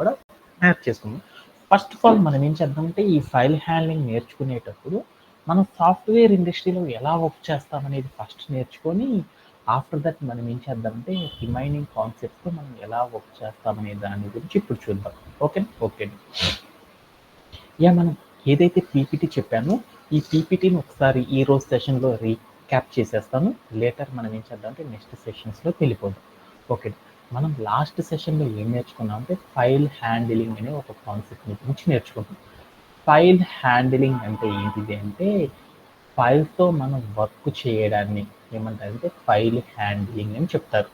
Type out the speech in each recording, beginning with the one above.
కూడా నేర్చేసుకుందాం. First of all మనం ఏం చేద్దామంటే ఈ ఫైల్ హ్యాండ్లింగ్ నేర్చుకునేటప్పుడు మనం సాఫ్ట్వేర్ ఇండస్ట్రీలో ఎలా వర్క్ చేస్తామనేది ఫస్ట్ నేర్చుకొని ఆఫ్టర్ దట్ మనం ఏం చేద్దామంటే రిమైనింగ్ కాన్సెప్ట్స్తో మనం ఎలా వర్క్ చేస్తామనే దాని గురించి ఇప్పుడు చూద్దాం. ఓకే. మనం ఏదైతే పీపీటీ చెప్పానో ఈ పీపీటీని ఒకసారి ఈ రోజు సెషన్లో రీక్యాప్ చేసేస్తాను. లేటర్ మనం ఏం చేద్దామంటే నెక్స్ట్ సెషన్స్లోకి వెళ్ళిపోదాం. ఓకే, మనం లాస్ట్ సెషన్లో ఏం నేర్చుకున్నాం అంటే ఫైల్ హ్యాండిలింగ్ అనే ఒక కాన్సెప్ట్ గురించి నేర్చుకుంటాం. ఫైల్ హ్యాండిలింగ్ అంటే ఏంటిది అంటే ఫైల్తో మనం వర్క్ చేయడాన్ని ఏమంటారంటే ఫైల్ హ్యాండిలింగ్ అని చెప్తారు.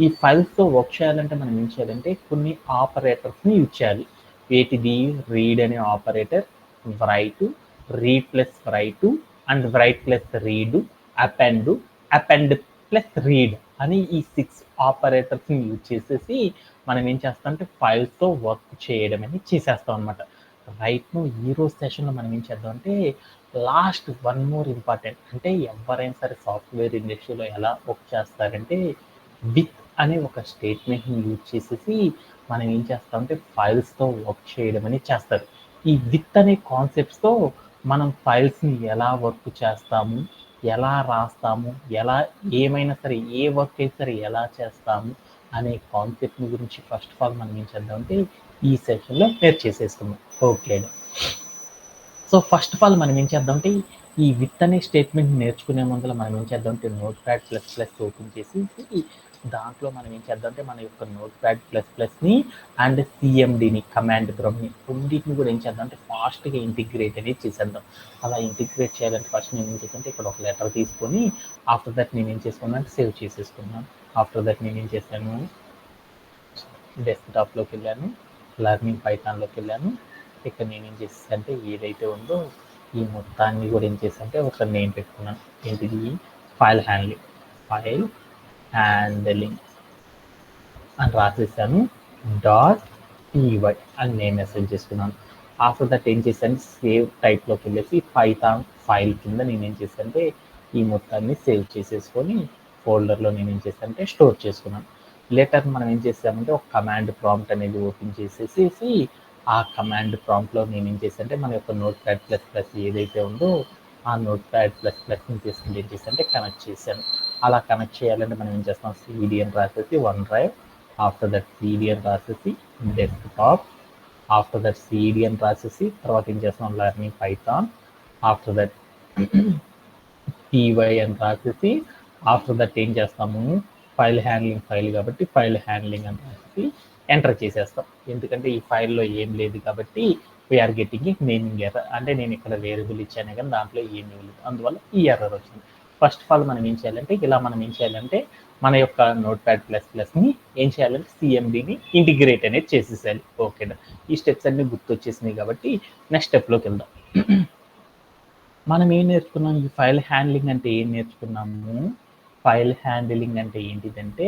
ఈ ఫైల్స్తో వర్క్ చేయాలంటే మనం ఏం చేయాలంటే కొన్ని ఆపరేటర్స్ని యూజ్ చేయాలి. వేటిది? రీడ్ అనే operator, right, read plus right and right plus read, append plus read అని ఈ 6 ఆపరేటర్స్ని యూజ్ చేసేసి మనం ఏం చేస్తాం అంటే ఫైల్స్తో వర్క్ చేయడం అనేది చేసేస్తాం అనమాట. రైట్ను ఈ రోజు సెషన్లో మనం ఏం చేద్దాం అంటే లాస్ట్ వన్ మోర్ ఇంపార్టెంట్ అంటే ఎవరైనా సరే సాఫ్ట్వేర్ ఇండస్ట్రీలో ఎలా వర్క్ చేస్తారంటే విత్ అనే ఒక స్టేట్మెంట్ని యూజ్ చేసేసి మనం ఏం చేస్తామంటే ఫైల్స్తో వర్క్ చేయడం అనేది చేస్తారు. ఈ విత్ అనే కాన్సెప్ట్స్తో మనం ఫైల్స్ని ఎలా వర్క్ చేస్తాము, ఎలా రాస్తాము, ఎలా ఏమైనా సరే ఏ వర్క్ అయితే సరే ఎలా చేస్తాము అనే కాన్సెప్ట్ని గురించి ఫస్ట్ ఆఫ్ ఆల్ మనం ఏం చేద్దామంటే ఈ సెషన్లో నేర్చేసేసుకుందాం. Okay, so first of all మనం ఏం చేద్దామంటే ఈ విత్ అనే స్టేట్మెంట్ నేర్చుకునే ముందర మనం ఏం చేద్దామంటే notepad plus plus open చేసి దాంట్లో మనం ఏం చేద్దామంటే మన యొక్క నోట్ ప్యాడ్ ప్లస్ ప్లస్ని అండ్ సిఎండిని కమాండ్ బ్రమ్ని రెండింటిని కూడా ఏం చేద్దాం అంటే ఫాస్ట్గా ఇంటిగ్రేట్ అనేది చేసేద్దాం. అలా ఇంటిగ్రేట్ చేయాలంటే ఫస్ట్ నేను ఏం చేశానంటే ఇక్కడ ఒక లెటర్ తీసుకొని ఆఫ్టర్ దట్ నేను ఏం చేసుకున్నాను సేవ్ చేసేసుకున్నాను. ఆఫ్టర్ దట్ నేను ఏం చేశాను డెస్క్టాప్లోకి వెళ్ళాను, లెర్నింగ్ పైథాన్లోకి వెళ్ళాను. ఇక్కడ నేను ఏం చేసేసి అంటే ఏదైతే ఉందో ఈ మొత్తాన్ని కూడా ఏం చేశానంటే ఒక నేమ్ పెట్టుకున్నాను. ఏంటిది? ఫైల్ హ్యాండ్లింగ్ అని రాసేసాను. .py అని నేను మెసేజ్ చేసుకున్నాను. ఆఫ్టర్ దట్ ఏం చేశాను సేవ్ టైప్లోకి వెళ్ళేసి పైథాన్ ఫైల్ కింద నేను ఏం చేశానంటే ఈ మొత్తాన్ని సేవ్ చేసేసుకొని ఫోల్డర్లో నేను ఏం చేశానంటే స్టోర్ చేసుకున్నాను. లేటర్ మనం ఏం చేసామంటే ఒక కమాండ్ ప్రాంప్ట్ అనేది ఓపెన్ చేసేసి ఆ కమాండ్ ప్రాంప్ట్లో నేను ఏం చేశానంటే మన యొక్క నోట్ ప్యాడ్ ప్లస్ ప్లస్ ఏదైతే ఉందో ఆ నోట్ ప్యాడ్ ప్లస్ ప్లస్ని తీసుకుని ఏం చేశానంటే కనెక్ట్ చేశాను. అలా కనెక్ట్ చేయాలంటే మనం ఏం చేస్తాం సిడి అని రాసేసి OneDrive, after that CD అని రాసేసి డెస్క్టాప్, ఆఫ్టర్ దట్ సిడి అని రాసేసి తర్వాత ఏం చేస్తాం learning Python, after that py అని రాసేసి ఆఫ్టర్ దట్ ఏం చేస్తాము ఫైల్ హ్యాండ్లింగ్ ఫైల్ కాబట్టి ఫైల్ హ్యాండ్లింగ్ అని రాసి ఎంటర్ చేసేస్తాం. ఎందుకంటే ఈ ఫైల్లో ఏం లేదు కాబట్టి వీఆర్ గెట్టింగ్ నేమింగ్ ఎర్రర్, అంటే నేను ఇక్కడ వేరియబుల్ ఇచ్చాను కానీ దాంట్లో ఏమీ లేదు, అందువల్ల ఈ ఎర్రర్ వచ్చింది. ఫస్ట్ ఆఫ్ ఆల్ మనం ఏం చేయాలంటే మనం ఏం చేయాలంటే మన యొక్క నోట్ ప్యాడ్ ప్లస్ ప్లస్ని ఏం చేయాలంటే సిఎండిని ఇంటిగ్రేట్ అనేది చేసేసాలి. ఓకే, ఈ స్టెప్స్ అన్ని గుర్తొచ్చేసినాయి కాబట్టి నెక్స్ట్ స్టెప్లోకి వెళ్దాం. మనం ఏం నేర్చుకున్నాం? ఈ ఫైల్ హ్యాండ్లింగ్ అంటే ఏం నేర్చుకున్నాము? ఫైల్ హ్యాండిలింగ్ అంటే ఏంటిదంటే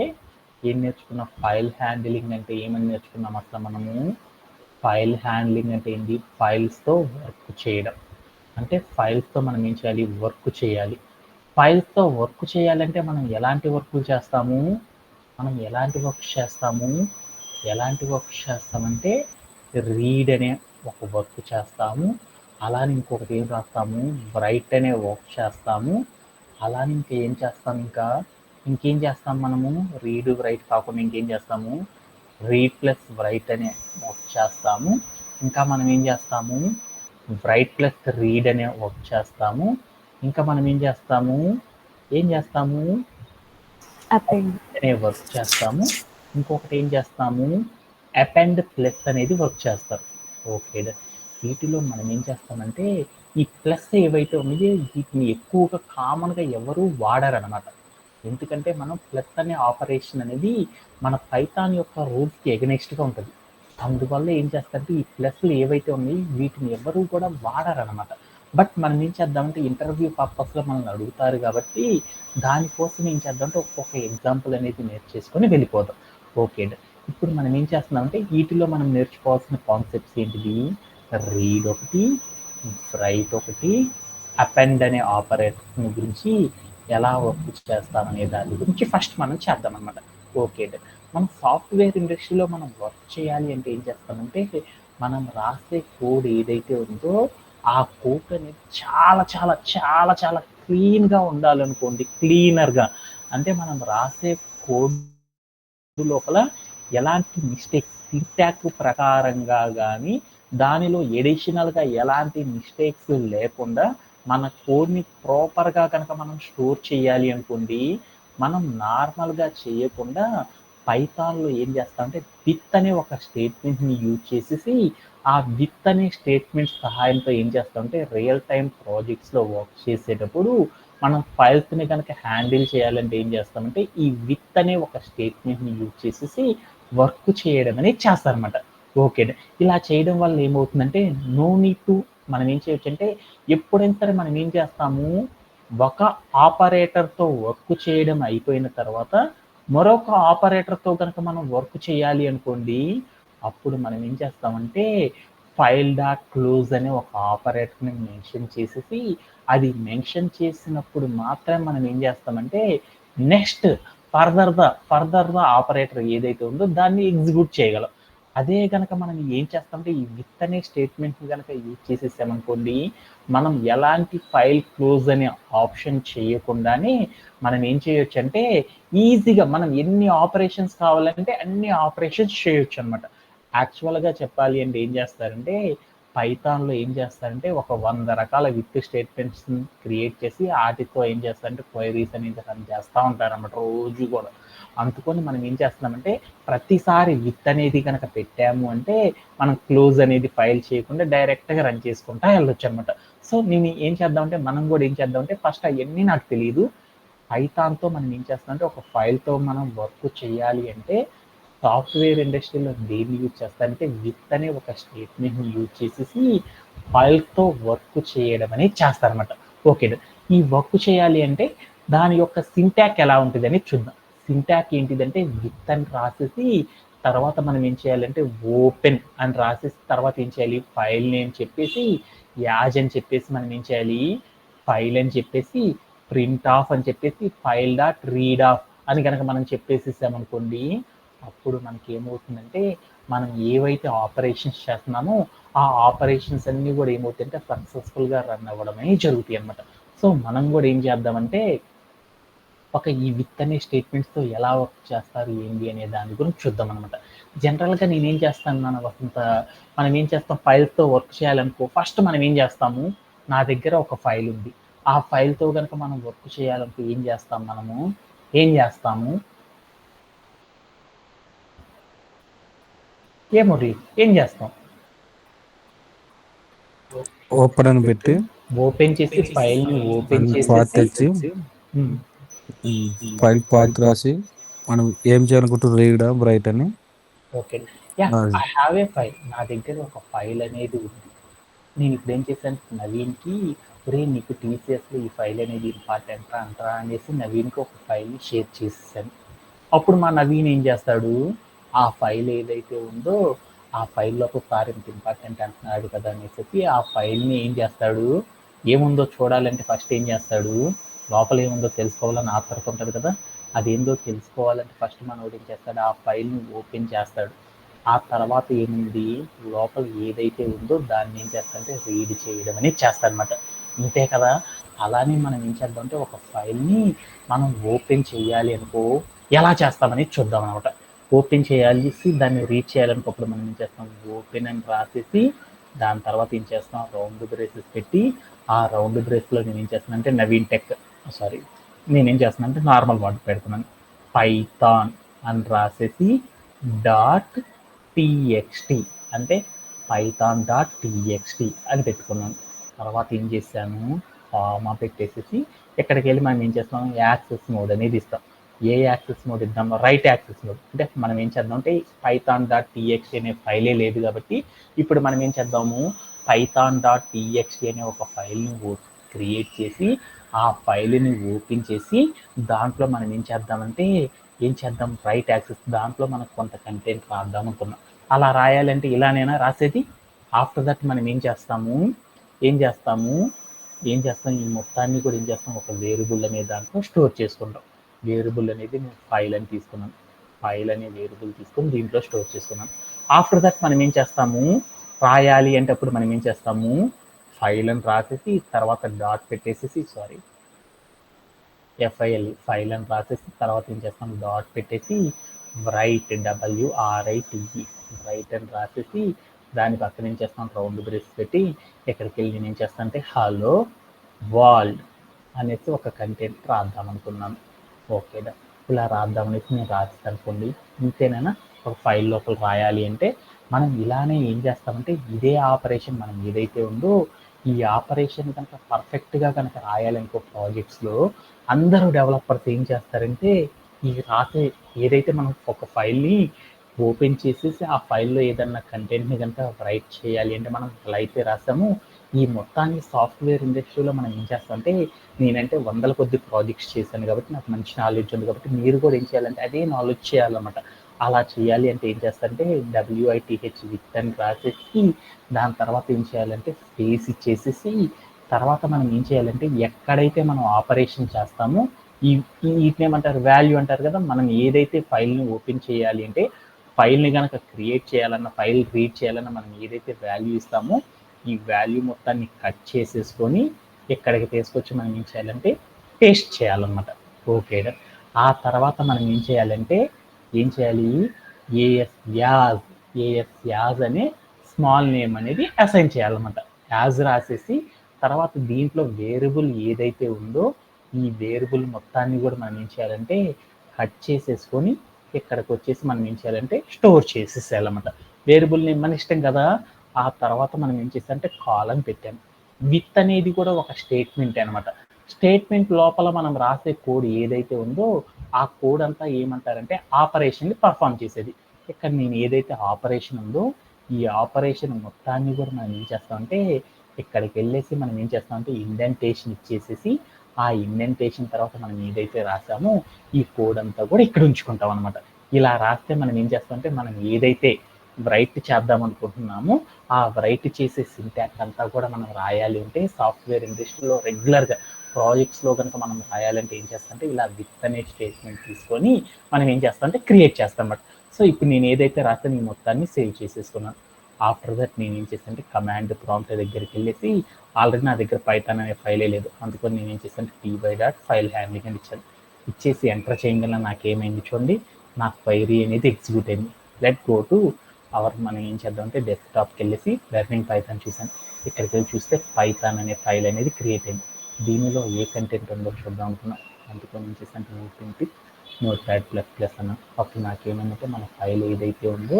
ఏం నేర్చుకున్నాం? ఫైల్ హ్యాండిలింగ్ అంటే ఏమని నేర్చుకున్నాం అసలు మనము? ఫైల్ హ్యాండ్లింగ్ అంటే ఏంటి? ఫైల్స్తో వర్క్ చేయడం. అంటే ఫైల్స్తో మనం ఏం చేయాలి? వర్క్ చేయాలి. ఫైల్స్తో వర్క్ చేయాలంటే మనం ఎలాంటి వర్కులు చేస్తాము? ఎలాంటి వర్క్ చేస్తామంటే రీడ్ అనే ఒక వర్క్ చేస్తాము. అలానే ఇంకొకటి ఏం రాస్తాము? రైట్ అనే వర్క్ చేస్తాము. అలానే ఇంకేం చేస్తాం మనము? రీడ్ రైట్ కాకుండా ఇంకేం చేస్తాము? రీడ్ ప్లస్ రైట్ అనే వర్క్ చేస్తాము. ఇంకా మనం ఏం చేస్తాము? రైట్ ప్లస్ రీడ్ అనే వర్క్ చేస్తాము. ఇంకా మనం ఏం చేస్తాము? అనే వర్క్ చేస్తాము. ఇంకొకటి ఏం చేస్తాము? అపెండ్ ప్లస్ అనేది వర్క్ చేస్తారు. ఓకే, వీటిలో మనం ఏం చేస్తామంటే ఈ ప్లస్ ఏవైతే ఉన్నాయో వీటిని ఎక్కువగా కామన్గా ఎవరు వాడారనమాట. ఎందుకంటే మనం ప్లస్ అనే ఆపరేషన్ అనేది మన పైథాన్ యొక్క రూల్స్కి ఎగనెస్ట్గా ఉంటుంది. అందువల్ల ఏం చేస్తారంటే ఈ ప్లస్లు ఏవైతే ఉన్నాయో వీటిని ఎవరు కూడా వాడారనమాట. బట్ మనం ఏం చేద్దామంటే ఇంటర్వ్యూ పర్పస్లో మనల్ని అడుగుతారు కాబట్టి దానికోసం ఏం చేద్దామంటే ఒక్కొక్క ఎగ్జాంపుల్ అనేది నేర్చేసుకొని వెళ్ళిపోదాం. ఓకే, ఇప్పుడు మనం ఏం చేస్తున్నామంటే వీటిలో మనం నేర్చుకోవాల్సిన కాన్సెప్ట్స్ ఏంటిది? రీడ్ ఒకటి, రైట్ ఒకటి, అపెండ్ అనే ఆపరేటర్ గురించి ఎలా వర్క్ చేస్తామనే దాని గురించి ఫస్ట్ మనం చేద్దాం అనమాట. ఓకే, మనం సాఫ్ట్వేర్ ఇండస్ట్రీలో మనం వర్క్ చేయాలి అంటే ఏం చేస్తామంటే మనం రాసే కోడ్ ఏదైతే ఉందో ఆ కోడ్ అనేది చాలా చాలా చాలా చాలా క్లీన్గా ఉండాలనుకోండి, క్లీనర్గా. అంటే మనం రాసే కోడ్ లోపల ఎలాంటి మిస్టేక్స్ సింటాక్ ప్రకారంగా కానీ దానిలో ఎడిషనల్గా ఎలాంటి మిస్టేక్స్ లేకుండా మన కోడ్ని ప్రాపర్గా కనుక మనం స్టోర్ చేయాలి అనుకోండి, మనం నార్మల్గా చేయకుండా పైథాన్లో ఏం చేస్తామంటే విత్ అనే ఒక స్టేట్మెంట్ని యూజ్ చేసేసి ఆ విత్ అనే స్టేట్మెంట్ సహాయంతో ఏం చేస్తామంటే రియల్ టైం ప్రాజెక్ట్స్లో వర్క్ చేసేటప్పుడు మనం ఫైల్స్ని కనుక హ్యాండిల్ చేయాలంటే ఏం చేస్తామంటే ఈ విత్ అనే ఒక స్టేట్మెంట్ని యూజ్ చేసేసి వర్క్ చేయడం అనేది చేస్తారనమాట. ఓకే. ఇలా చేయడం వల్ల ఏమవుతుందంటే నో నీడ్ టు మనం ఏం చేయొచ్చు అంటే ఎప్పుడైనా సరే మనం ఏం చేస్తాము, ఒక ఆపరేటర్తో వర్క్ చేయడం అయిపోయిన తర్వాత మరొక ఆపరేటర్తో కనుక మనం వర్క్ చేయాలి అనుకోండి, అప్పుడు మనం ఏం చేస్తామంటే ఫైల్ డాట్ క్లోజ్ అనే ఒక ఆపరేటర్ని మెన్షన్ చేసేసి అది మెన్షన్ చేసినప్పుడు మాత్రమే మనం ఏం చేస్తామంటే నెక్స్ట్ ఫర్దర్ ద ఆపరేటర్ ఏదైతే ఉందో దాన్ని ఎగ్జిక్యూట్ చేయగలం. అదే కనుక మనం ఏం చేస్తామంటే ఈ విత్ అనే స్టేట్మెంట్ని కనుక యూజ్ చేసేసామనుకోండి, మనం ఎలాంటి ఫైల్ క్లోజ్ అనే ఆప్షన్ చేయకుండానే మనం ఏం చేయొచ్చు అంటే ఈజీగా మనం ఎన్ని ఆపరేషన్స్ కావాలంటే అన్ని ఆపరేషన్స్ చేయొచ్చు అనమాట. యాక్చువల్గా చెప్పాలి అంటే ఏం చేస్తారంటే పైథాన్లో ఏం చేస్తారంటే ఒక 100 రకాల విత్ స్టేట్మెంట్స్ క్రియేట్ చేసి వాటితో ఏం చేస్తారంటే క్వైరీస్ అనేది రన్ చేస్తూ ఉంటారన్నమాట రోజు కూడా. అందుకని మనం ఏం చేస్తున్నామంటే ప్రతిసారి విత్ అనేది కనుక పెట్టాము అంటే మనం క్లోజ్ అనేది ఫైల్ చేయకుండా డైరెక్ట్గా రన్ చేసుకుంటా వెళ్ళొచ్చు అనమాట. సో నేను ఏం చేద్దామంటే మనం కూడా ఏం చేద్దామంటే ఫస్ట్ అవన్నీ నాకు తెలియదు, పైథాన్తో మనం ఏం చేస్తామంటే ఒక ఫైల్తో మనం వర్క్ చేయాలి అంటే సాఫ్ట్వేర్ ఇండస్ట్రీలో దేన్ని యూజ్ చేస్తారంటే విత్ అనే ఒక స్టేట్మెంట్ని యూజ్ చేసేసి ఫైల్తో వర్క్ చేయడం అనేది చేస్తారనమాట. ఓకే. ఈ వర్క్ చేయాలి అంటే దాని యొక్క సింటాక్ ఎలా ఉంటుంది అని చూద్దాం. సింటాక్ ఏంటిదంటే విత్ అని రాసేసి తర్వాత మనం ఏం చేయాలంటే ఓపెన్ అని రాసేసి తర్వాత ఏం చేయాలి ఫైల్ నేమ్ చెప్పేసి యాజ్ అని చెప్పేసి మనం ఏం చేయాలి ఫైల్ అని చెప్పేసి ప్రింట్ ఆఫ్ అని చెప్పేసి ఫైల్ డాట్ రీడ్ ఆఫ్ అని కనుక మనం చెప్పేసేసామనుకోండి, అప్పుడు మనకి ఏమవుతుందంటే మనం ఏవైతే ఆపరేషన్స్ చేస్తున్నామో ఆ ఆపరేషన్స్ అన్నీ కూడా ఏమవుతాయంటే సక్సెస్ఫుల్గా రన్ అవ్వడం అనేది జరుగుతాయి అనమాట. సో మనం కూడా ఏం చేద్దామంటే ఒక ఈ విత్ అనే స్టేట్మెంట్స్తో ఎలా వర్క్ చేస్తారు ఏంటి అనే దాని గురించి చూద్దాం అనమాట. జనరల్గా నేనేం చేస్తాను వసంత, మనం ఏం చేస్తాం ఫైల్స్తో వర్క్ చేయాలనుకో ఫస్ట్ మనం ఏం చేస్తాము, నా దగ్గర ఒక ఫైల్ ఉంది, ఆ ఫైల్తో కనుక మనం వర్క్ చేయాలనుకో ఏం చేస్తాం మనము ఏం చేస్తాము ఏమో ఏం చేస్తాం ఓపెన్ అని పెట్టి ఓపెన్ చేసి ఫైల్ని ఓపెన్ పాత్ చేసేసి తెచ్చి ఫైల్ పాత్ రాసి మనం ఏం చేయాలనుకుంటున్న రీడ్ రైట్ అని okay. Yeah! I have a file. నా దగ్గర ఒక ఫైల్ అనేది ఉంది. నేను ఇప్పుడు ఏం చేశాను నవీన్‌కి, "ఒరేయ్! నీకు టీసీఎస్‌లో ఈ ఫైల్ అనేది ఇంపార్టెంట్ రా అంటరా" అనేసి నవీన్‌కి ఒక ఫైల్‌ని షేర్ చేసేసాను. అప్పుడు మా నవీన్ ఏం చేస్తాడు, ఆ ఫైల్ ఏదైతే ఉందో ఆ ఫైల్‌లో ఒక సార్ ఇంత ఇంపార్టెంట్ అంటున్నాడు కదా అనేసి ఆ ఫైల్‌ని ఏం చేస్తాడు, ఏముందో చూడాలంటే ఫస్ట్ ఏం చేస్తాడు, లోపల ఏముందో తెలుసుకోవాలని ఆతృత ఉంటది కదా! అదేందో తెలుసుకోవాలంటే ఫస్ట్ మనోడు ఏం చేస్తాడు, ఆ ఫైల్‌ని ఓపెన్ చేస్తాడు. ఆ తర్వాత ఏముంది, లోపల ఏదైతే ఉందో దాన్ని ఏం చేస్తాడంటే రీడ్ చేయడం అనేది చేస్తాడనమాట. అంతే కదా! అలానే మనం ఏం చేద్దామంటే ఒక ఫైల్‌ని మనం ఓపెన్ చేయాలి అనుకో ఎలా చేస్తామనేది చూద్దాం అనమాట. ఓపెన్ చేయాల్సి దాన్ని రీడ్ చేయాలనుకున్నప్పుడు మనం ఏం చేస్తాం, ఓపెన్ అని రాసేసి దాని తర్వాత ఏం చేస్తాం రౌండ్ బ్రేసెస్ పెట్టి ఆ రౌండ్ బ్రేస్లో నేను ఏం చేస్తానంటే నవీన్ టెక్ సారీ నేనేం చేస్తున్నానంటే నార్మల్ వర్డ్ పెడుతున్నాను, పైథాన్ అని రాసేసి డాట్ టీఎక్స్టీ అంటే పైథాన్ డాట్ టీఎక్స్టీ అని పెట్టుకున్నాను. తర్వాత ఏం చేశాను మా పెట్టేసేసి ఎక్కడికి వెళ్ళి మనం ఏం చేస్తాం యాక్సెస్ మోడ్ అనేది ఇస్తాం. ఏ యాక్సెస్ మోడ్ ఇద్దాం, రైట్ యాక్సెస్ మోడ్. అంటే మనం ఏం చేద్దాం అంటే పైథాన్ డాట్ టీఎక్స్టీ అనే ఫైలే లేదు కాబట్టి ఇప్పుడు మనం ఏం చేద్దాము పైథాన్ డాట్ టీఎక్స్టీ అనే ఒక ఫైల్ని క్రియేట్ చేసి ఆ ఫైల్ని ఓపెన్ చేసి దాంట్లో మనం ఏం చేద్దాం రైట్ యాక్సెస్ దాంట్లో మనకు కొంత కంటెంట్ రాద్దాం అనుకున్నాం. అలా రాయాలంటే ఇలానైనా రాసేది. ఆఫ్టర్ దట్ మనం ఏం చేస్తాము ఈ మొత్తాన్ని కూడా ఏం చేస్తాం ఒక వేరియబుల్ అనే దాంట్లో స్టోర్ చేసుకుంటాం. వేరియబుల్ అనేది నేను ఫైల్ అని తీసుకున్నాను. ఫైల్ అనే వేరియబుల్ తీసుకొని దీంట్లో స్టోర్ చేసుకున్నాను. ఆఫ్టర్ దట్ మనం ఏం చేస్తాము, రాయాలి అంటే అప్పుడు మనం ఏం చేస్తాము, ఫైల్ అని రాసేసి తర్వాత డాట్ పెట్టేసేసి FIL ఫైల్ అని రాసేసి తర్వాత ఏం చేస్తాం, డాట్ పెట్టేసి రైట్ WRITE రైట్ అని రాసేసి దాని పక్కన ఏం చేస్తాం, రౌండ్ బ్రేస్ పెట్టి ఎక్కడికి వెళ్ళి నేను ఏం చేస్తాను అంటే హలో వరల్డ్ అనేసి ఒక కంటెంట్ రాద్దాం అనుకున్నాను. ఓకేనా, ఇలా రాద్దాం అనేసి నేను రాస్తాను అనుకోండి. ఇంతేనా, ఒక ఫైల్ లోపల రాయాలి అంటే మనం ఇలానే ఏం చేస్తామంటే ఇదే ఆపరేషన్ మనం ఏదైతే ఉందో ఈ ఆపరేషన్ కనుక పర్ఫెక్ట్గా కనుక రాయాలనుకో ప్రాజెక్ట్స్లో అందరూ డెవలపర్స్ ఏం చేస్తారంటే ఈ రాసే ఏదైతే మనం ఒక ఫైల్ని ఓపెన్ చేసేసి ఆ ఫైల్లో ఏదన్నా కంటెంట్ని కనుక రైట్ చేయాలి అంటే మనం ఎలా అయితే రాసామో ఈ మొత్తాన్ని సాఫ్ట్వేర్ ఇండస్ట్రీలో మనం ఏం చేస్తామంటే నేనంటే వందల కొద్ది ప్రాజెక్ట్స్ చేశాను కాబట్టి నాకు మంచి నాలెడ్జ్ ఉంది కాబట్టి మీరు కూడా ఏం చేయాలంటే అదే నాలెడ్జ్ చేయాలన్నమాట. అలా చేయాలి అంటే ఏం చేస్తారంటే WITH విత్ అని రాసేసి దాని తర్వాత ఏం చేయాలంటే స్పేస్ ఇచ్చేసేసి తర్వాత మనం ఏం చేయాలంటే ఎక్కడైతే మనం ఆపరేషన్ చేస్తామో వీటిని ఏమంటారు, వాల్యూ అంటారు కదా. మనం ఏదైతే ఫైల్ని ఓపెన్ చేయాలి అంటే ఫైల్ని కనుక క్రియేట్ చేయాలన్న, ఫైల్ రీడ్ చేయాలన్న మనం ఏదైతే వాల్యూ ఇస్తామో ఈ వాల్యూ మొత్తాన్ని కట్ చేసేసుకొని ఎక్కడికి తీసుకొచ్చి మనం ఏం చేయాలంటే పేస్ట్ చేయాలన్నమాట. ఓకే, ఆ తర్వాత మనం ఏం చేయాలంటే ఏం చేయాలి, ఏఎస్ యాజ్ అనే స్మాల్ నేమ్ అనేది అసైన్ చేయాలన్నమాట. యాజ్ రాసేసి తర్వాత దీంట్లో వేరియబుల్ ఏదైతే ఉందో ఈ వేరియబుల్ మొత్తాన్ని కూడా మనం ఏం చేయాలంటే కట్ చేసేసుకొని ఇక్కడికి వచ్చేసి మనం ఏం చేయాలంటే స్టోర్ చేసేసేయాలన్నమాట. వేరియబుల్ నేమ్ మన ఇష్టం కదా. ఆ తర్వాత మనం ఏం చేసామంటే కాలమ్ పెట్టాము. విత్ అనేది కూడా ఒక స్టేట్మెంట్ అనమాట. స్టేట్మెంట్ లోపల మనం రాసే కోడ్ ఏదైతే ఉందో ఆ కోడ్ అంతా ఏమంటారంటే ఆపరేషన్ని పర్ఫామ్ చేసేది. ఇక్కడ నేను ఏదైతే ఆపరేషన్ ఉందో ఈ ఆపరేషన్ మొత్తాన్ని కూడా మనం ఏం చేస్తామంటే ఇక్కడికి వెళ్ళేసి మనం ఏం చేస్తామంటే ఇండెంటేషన్ ఇచ్చేసేసి ఆ ఇండెంటేషన్ తర్వాత మనం ఏదైతే రాసామో ఈ కోడ్ అంతా కూడా ఇక్కడ ఉంచుకుంటాం అనమాట. ఇలా రాస్తే మనం ఏం చేస్తామంటే మనం ఏదైతే రైట్ చేద్దాం అనుకుంటున్నామో ఆ రైట్ చేసే సింటాక్స్ అంతా కూడా మనం రాయాలి అంటే సాఫ్ట్వేర్ ఇండస్ట్రీలో రెగ్యులర్గా ప్రాజెక్ట్స్లో కనుక మనం రాయాలంటే ఏం చేస్తామంటే ఇలా విత్ అనే స్టేట్మెంట్ తీసుకొని మనం ఏం చేస్తామంటే క్రియేట్ చేస్తాం అన్నమాట. సో ఇప్పుడు నేను ఏదైతే రాసాను ఈ మొత్తాన్ని సేవ్ చేసేసుకున్నాను. ఆఫ్టర్ దట్ నేను ఏం చేస్తానంటే కమాండ్ ప్రాంప్ట్ దగ్గరికి వెళ్ళేసి ఆల్రెడీ నా దగ్గర పైథాన్ అనే ఫైలే లేదు, అందుకని నేను ఏం చేస్తాను py.ఫైల్ హ్యాండ్లింగ్ అని ఇచ్చాను. ఇచ్చేసి ఎంటర్ చేయగల నాకేమైంది చూడండి, నా క్వైరీ అనేది ఎగ్జిక్యూట్ అయింది. లెట్ గో టు మనం ఏం చేద్దామంటే డెస్క్టాప్కి వెళ్ళేసి లెర్నింగ్ పైథాన్ చూసాను. ఇక్కడికి వెళ్ళి చూస్తే పైథాన్ అనే ఫైల్ అనేది క్రియేట్ అయింది. దీనిలో ఏ కంటెంట్ ఉందో చూద్దాం అనుకున్నాను, అందుకని ఏం చేశాను Notepad++ అన్న. అప్పుడు నాకేమంటే మన ఫైల్ ఏదైతే ఉందో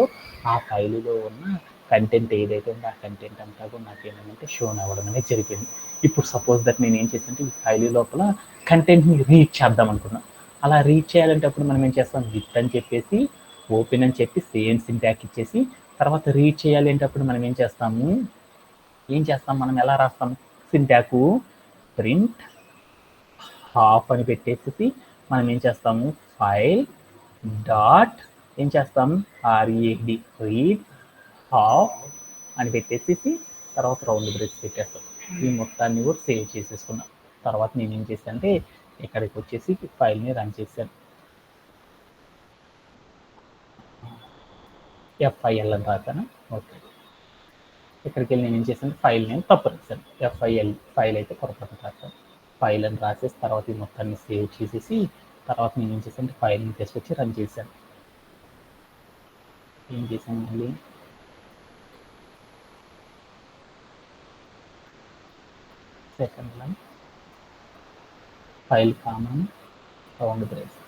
ఆ ఫైలులో ఉన్న కంటెంట్ ఏదైతే ఉందో ఆ కంటెంట్ అంతా కూడా నాకేమంటే షోన్ అవ్వడం అనేది జరిగింది. ఇప్పుడు సపోజ్ దట్ నేను ఏం చేశానంటే ఈ ఫైల్ లోపల కంటెంట్ని రీడ్ చేద్దాం అనుకున్నాను. అలా రీడ్ చేయాలంటే అప్పుడు మనం ఏం చేస్తాం, విత్ అని చెప్పేసి ఓపెన్ అని చెప్పి సేమ్ సింటాక్ ఇచ్చేసి తర్వాత రీడ్ చేయాలి అంటే అప్పుడు మనం ఏం చేస్తాం, మనం ఎలా రాస్తాం, సింటాకు ప్రింట్ హాఫ్ అని పెట్టేసి మనం ఏం చేస్తాము, ఫైల్ డాట్ ఏం చేస్తాం READ రీడ్ హాఫ్ అని పెట్టేసి తర్వాత రౌండ్ బ్రేస్ పెట్టేస్తాం. ఈ మొత్తాన్ని కూడా సేవ్ చేసేసుకున్నాం. తర్వాత నేను ఏం చేశాను అంటే ఇక్కడికి వచ్చేసి ఫైల్ని రన్ చేశాను. FIL అని రాశాను. ఓకే, ఇక్కడికి వెళ్ళి నేను ఏం చేశాను, ఫైల్ నేమ్ తప్పు రాశాను, FIL ఫైల్ అయితే పొరపాటు రాశాను. ఫైల్ అని రాసేసి తర్వాత ఈ మొత్తాన్ని సేవ్ చేసేసి తర్వాత నేను ఏం చేశాను, ఫైల్ని తీసుకొచ్చి రన్ చేశాను. ఏం చేశాను మళ్ళీ second line file common round brace.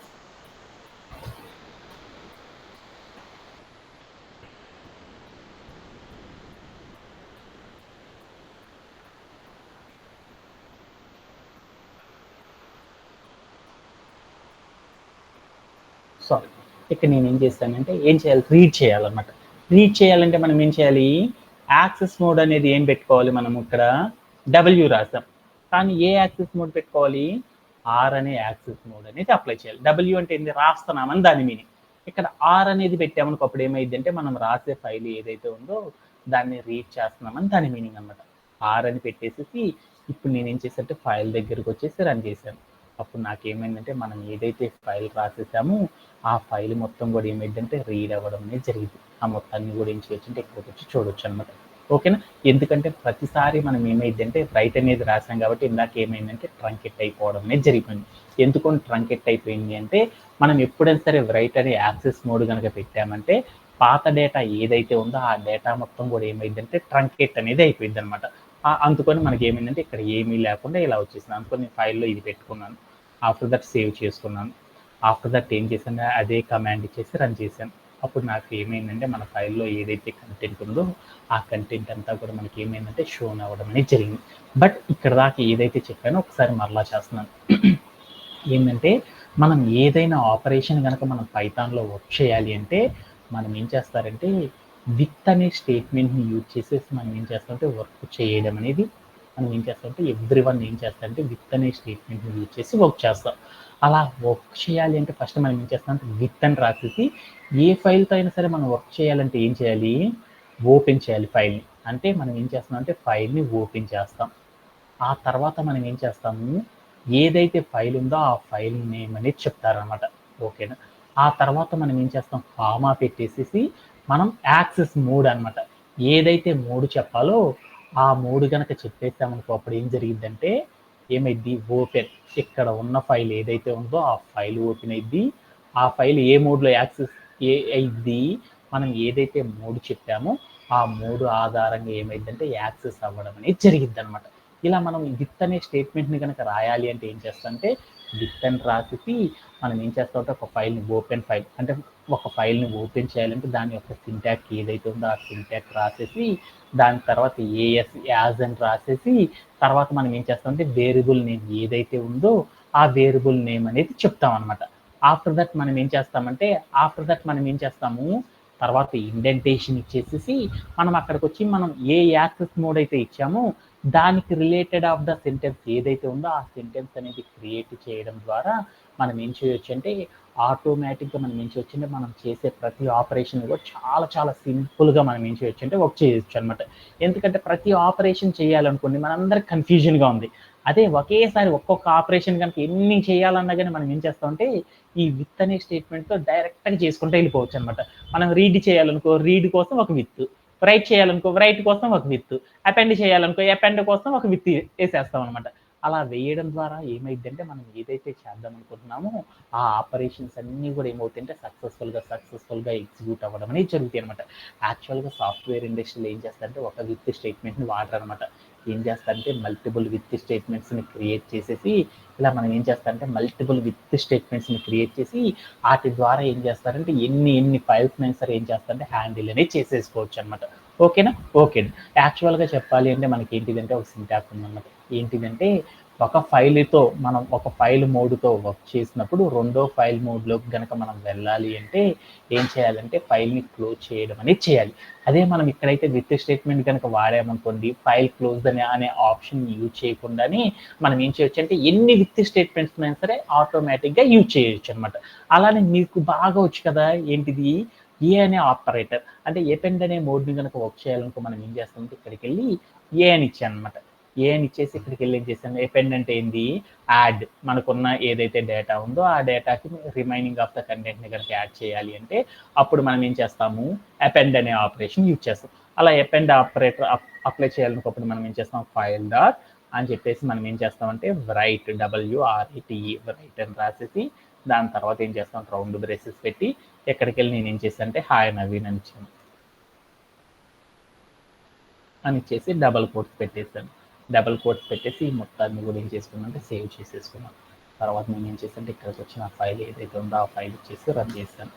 Sorry, ఇక్కడ నేను ఏం చేస్తానంటే ఏం చేయాలి, రీడ్ చేయాలన్నమాట. రీడ్ చేయాలంటే మనం ఏం చేయాలి, యాక్సెస్ మోడ్ అనేది ఏం పెట్టుకోవాలి, మనం ఇక్కడ W రాసాం కానీ ఏ యాక్సెస్ మోడ్ పెట్టుకోవాలి, R అనే యాక్సెస్ మోడ్ అనేది అప్లై చేయాలి. W అంటే ఏంది, రాస్తున్నామని దాని మీనింగ్. ఇక్కడ R అనేది పెట్టామనుకో అప్పుడు ఏమైంది అంటే మనం రాసే ఫైల్ ఏదైతే ఉందో దాన్ని రీడ్ చేస్తున్నామని దాని మీనింగ్ అనమాట. R అని పెట్టేసి ఇప్పుడు నేను ఏం చేశానంటే ఫైల్ దగ్గరికి వచ్చేసి రన్ చేశాను. అప్పుడు నాకేమైందంటే మనం ఏదైతే ఫైల్ రాసేసామో ఆ ఫైల్ మొత్తం కూడా ఏమైందంటే రీడ్ అవ్వడం అనేది జరిగింది. ఆ మొత్తాన్ని కూడా ఏం చేయొచ్చు అంటే ఇక్కడికి వచ్చి చూడొచ్చు అనమాట. ఓకేనా? ఎందుకంటే ప్రతిసారి మనం ఏమైందంటే రైట్ అనేది రాసాం కాబట్టి ఇందాక ఏమైందంటే ట్రంకెట్ అయిపోవడం అనేది జరిగిపోయింది. ఎందుకని ట్రంకెట్ అయిపోయింది అంటే మనం ఎప్పుడైనా సరే రైట్ అనే యాక్సెస్ మోడ్ కనుక పెట్టామంటే పాత డేటా ఏదైతే ఉందో ఆ డేటా మొత్తం కూడా ఏమైందంటే ట్రంకెట్ అనేది అయిపోయింది అనమాట. అందుకని మనకి ఏమైందంటే ఇక్కడ ఏమీ లేకుండా ఇలా వచ్చేసింది. అందుకని నేను ఫైల్లో ఇది పెట్టుకున్నాను. ఆఫ్టర్ దట్ సేవ్ చేసుకున్నాను. ఆఫ్టర్ దట్ ఏం చేశాను, అదే కమాండ్ ఇచ్చేసి రన్ చేశాను. అప్పుడు నాకు ఏమైందంటే మన ఫైల్లో ఏదైతే కంటెంట్ ఉందో ఆ కంటెంట్ అంతా కూడా మనకి ఏమైందంటే షోన్ అవ్వడం అనేది జరిగింది. బట్ ఇక్కడ దాకా ఏదైతే చెప్పానో ఒకసారి మరలా చేస్తున్నాను. ఏంటంటే మనం ఏదైనా ఆపరేషన్ కనుక మనం పైథాన్లో వర్క్ చేయాలి అంటే మనం ఏం చేస్తారంటే విత్ అనే స్టేట్మెంట్ని యూజ్ చేసేసి మనం ఏం చేస్తామంటే వర్క్ చేయడం అనేది మనం ఏం చేస్తామంటే ఎవ్రీ వన్ ఏం చేస్తారంటే విత్ అనే స్టేట్మెంట్ని యూజ్ చేసి వర్క్ చేస్తాం. అలా వర్క్ చేయాలి అంటే ఫస్ట్ మనం ఏం చేస్తామంటే విత్ అని రాసేసి ఏ ఫైల్తో అయినా సరే మనం వర్క్ చేయాలంటే ఏం చేయాలి, ఓపెన్ చేయాలి ఫైల్ని. అంటే మనం ఏం చేస్తామంటే ఫైల్ని ఓపెన్ చేస్తాం. ఆ తర్వాత మనం ఏం చేస్తాము, ఏదైతే ఫైల్ ఉందో ఆ ఫైల్ నేమ్ అనేది చెప్తారనమాట. ఓకేనా? ఆ తర్వాత మనం ఏం చేస్తాం, కామా పెట్టేసేసి మనం యాక్సెస్ మోడ్ అనమాట. ఏదైతే మోడ్ చెప్పాలో ఆ మోడ్ కనుక చెప్పేసామనుకో అప్పుడు ఏం జరిగిద్దంటే ఏమైద్ది, ఓపెన్, ఇక్కడ ఉన్న ఫైల్ ఏదైతే ఉందో ఆ ఫైల్ ఓపెన్ అయింది. ఆ ఫైల్ ఏ మోడ్లో యాక్సెస్ అయింది, మనం ఏదైతే మోడ్ చెప్పామో ఆ మోడ్ ఆధారంగా ఏమైందంటే యాక్సెస్ అవ్వడం అనేది జరిగిద్ది అనమాట. ఇలా మనం విత్ అనే స్టేట్మెంట్ని కనుక రాయాలి అంటే ఏం చేస్తామంటే విత్ అని రాసేసి మనం ఏం చేస్తామంటే ఒక ఫైల్ని ఓపెన్ ఫైల్ అంటే ఒక ఫైల్ని ఓపెన్ చేయాలంటే దాని యొక్క సింటాక్ ఏదైతే ఉందో ఆ సింటాక్ రాసేసి దాని తర్వాత ఏఎస్ యాజ్ అని రాసేసి తర్వాత మనం ఏం చేస్తామంటే వేరియబుల్ నేమ్ ఏదైతే ఉందో ఆ వేరియబుల్ నేమ్ అనేది చెప్తాం అనమాట. ఆఫ్టర్ దట్ మనం ఏం చేస్తాము తర్వాత ఇండెంటేషన్ ఇచ్చేసేసి మనం అక్కడికి వచ్చి మనం ఏ యాక్సెస్ మోడ్ అయితే ఇచ్చామో దానికి రిలేటెడ్ ఆఫ్ ద సెంటెన్స్ ఏదైతే ఉందో ఆ సెంటెన్స్ అనేది క్రియేట్ చేయడం ద్వారా మనం ఏం చేయొచ్చు అంటే ఆటోమేటిక్గా మనం ఏం చేయొచ్చు అంటే మనం చేసే ప్రతి ఆపరేషన్ కూడా చాలా చాలా సింపుల్గా మనం ఏం చేయొచ్చు అంటే వర్క్ చేయొచ్చు అనమాట. ఎందుకంటే ప్రతి ఆపరేషన్ చేయాలనుకోండి మనందరికి కన్ఫ్యూజన్గా ఉంది. అదే ఒకేసారి ఒక్కొక్క ఆపరేషన్ కనుక ఎన్ని చేయాలన్నా కానీ మనం ఏం చేస్తామంటే ఈ విత్ అనే స్టేట్మెంట్తో డైరెక్ట్గా చేసుకుంటూ వెళ్ళిపోవచ్చు అనమాట. మనం రీడ్ చేయాలనుకో రీడ్ కోసం ఒక విత్, రైట్ చేయాలనుకో రైట్ కోసం ఒక విత్, అపెండ్ చేయాలనుకో అపెండ్ కోసం ఒక విత్ వేసేస్తాం అనమాట. అలా వేయడం ద్వారా ఏమైందంటే మనం ఏదైతే చేద్దాం అనుకుంటున్నామో ఆ ఆపరేషన్స్ అన్నీ కూడా ఏమవుతాయంటే సక్సెస్ఫుల్గా ఎగ్జిక్యూట్ అవ్వడం అనేది జరుగుతాయి అనమాట. యాక్చువల్గా సాఫ్ట్వేర్ ఇండస్ట్రీలో ఏం చేస్తారంటే ఒక విత్ స్టేట్మెంట్ని వాడరు అనమాట. ఏం చేస్తారంటే మల్టిపుల్ విత్ స్టేట్మెంట్స్ని క్రియేట్ చేసేసి ఇలా మనం ఏం చేస్తారంటే మల్టిపుల్ విత్ స్టేట్మెంట్స్ని క్రియేట్ చేసి వాటి ద్వారా ఏం చేస్తారంటే ఎన్ని ఫైల్స్ అయినా సరే ఏం చేస్తారంటే హ్యాండిల్ అనేది చేసేసుకోవచ్చు అనమాట. ఓకేనా? ఓకే. యాక్చువల్గా చెప్పాలి అంటే మనకి ఏంటిదంటే ఒక సింటాక్స్ ఉందన్నమాట. ఏంటిదంటే ఒక ఫైల్తో మనం ఒక ఫైల్ మోడ్తో వర్క్ చేసినప్పుడు రెండో ఫైల్ మోడ్లోకి కనుక మనం వెళ్ళాలి అంటే ఏం చేయాలంటే ఫైల్ని క్లోజ్ చేయడం అనేది చేయాలి. అదే మనం ఇక్కడైతే విత్ స్టేట్మెంట్ కనుక వాడామనుకోండి ఫైల్ క్లోజ్ అనే ఆప్షన్ యూజ్ చేయకుండానే మనం ఏం చేయొచ్చు అంటే ఎన్ని విత్ స్టేట్మెంట్స్ అయినా సరే ఆటోమేటిక్గా యూజ్ చేయొచ్చు అనమాట. అలానే మీకు బాగా వచ్చు కదా ఏంటిది, ఏ అనే ఆపరేటర్ అంటే ఎపెండ్ అనే మోడ్ని కనుక వర్క్ చేయాలనుకో మనం ఏం చేస్తామంటే ఇక్కడికి వెళ్ళి ఏ అని ఇచ్చాను అనమాట. ఏ అని ఇచ్చేసి ఇక్కడికి వెళ్ళి ఏం చేశాను, ఎపెండ్ అంటే ఏంది, యాడ్, మనకున్న ఏదైతే డేటా ఉందో ఆ డేటాకి రిమైనింగ్ ఆఫ్ ద కంటెంట్ని కనుక యాడ్ చేయాలి అంటే అప్పుడు మనం ఏం చేస్తాము, అపెండ్ అనే ఆపరేషన్ యూజ్ చేస్తాం. అలా అపెండ్ ఆపరేటర్ అప్లై చేయాలనుకోప్పుడు మనం ఏం చేస్తాం, ఫైల్ డాట్ అని చెప్పేసి మనం ఏం చేస్తామంటే రైట్ WRITE రైట్ అని రాసేసి దాని తర్వాత ఏం చేస్తాం, రౌండ్ బ్రేసెస్ పెట్టి ఎక్కడికి వెళ్ళి నేను ఏం చేశాను అంటే హాయ్ నవీన్ అని ఇచ్చాను అని ఇచ్చేసి డబల్ కోట్స్ పెట్టేశాను. డబల్ కోట్స్ పెట్టేసి మొత్తాన్ని కూడా ఏం చేసుకున్నాను అంటే సేవ్ చేసేసుకున్నాను. తర్వాత నేను ఏం చేశాను అంటే ఇక్కడికి వచ్చిన ఫైల్ ఏదైతే ఉందో ఆ ఫైల్ ఇచ్చేసి రన్ చేశాను.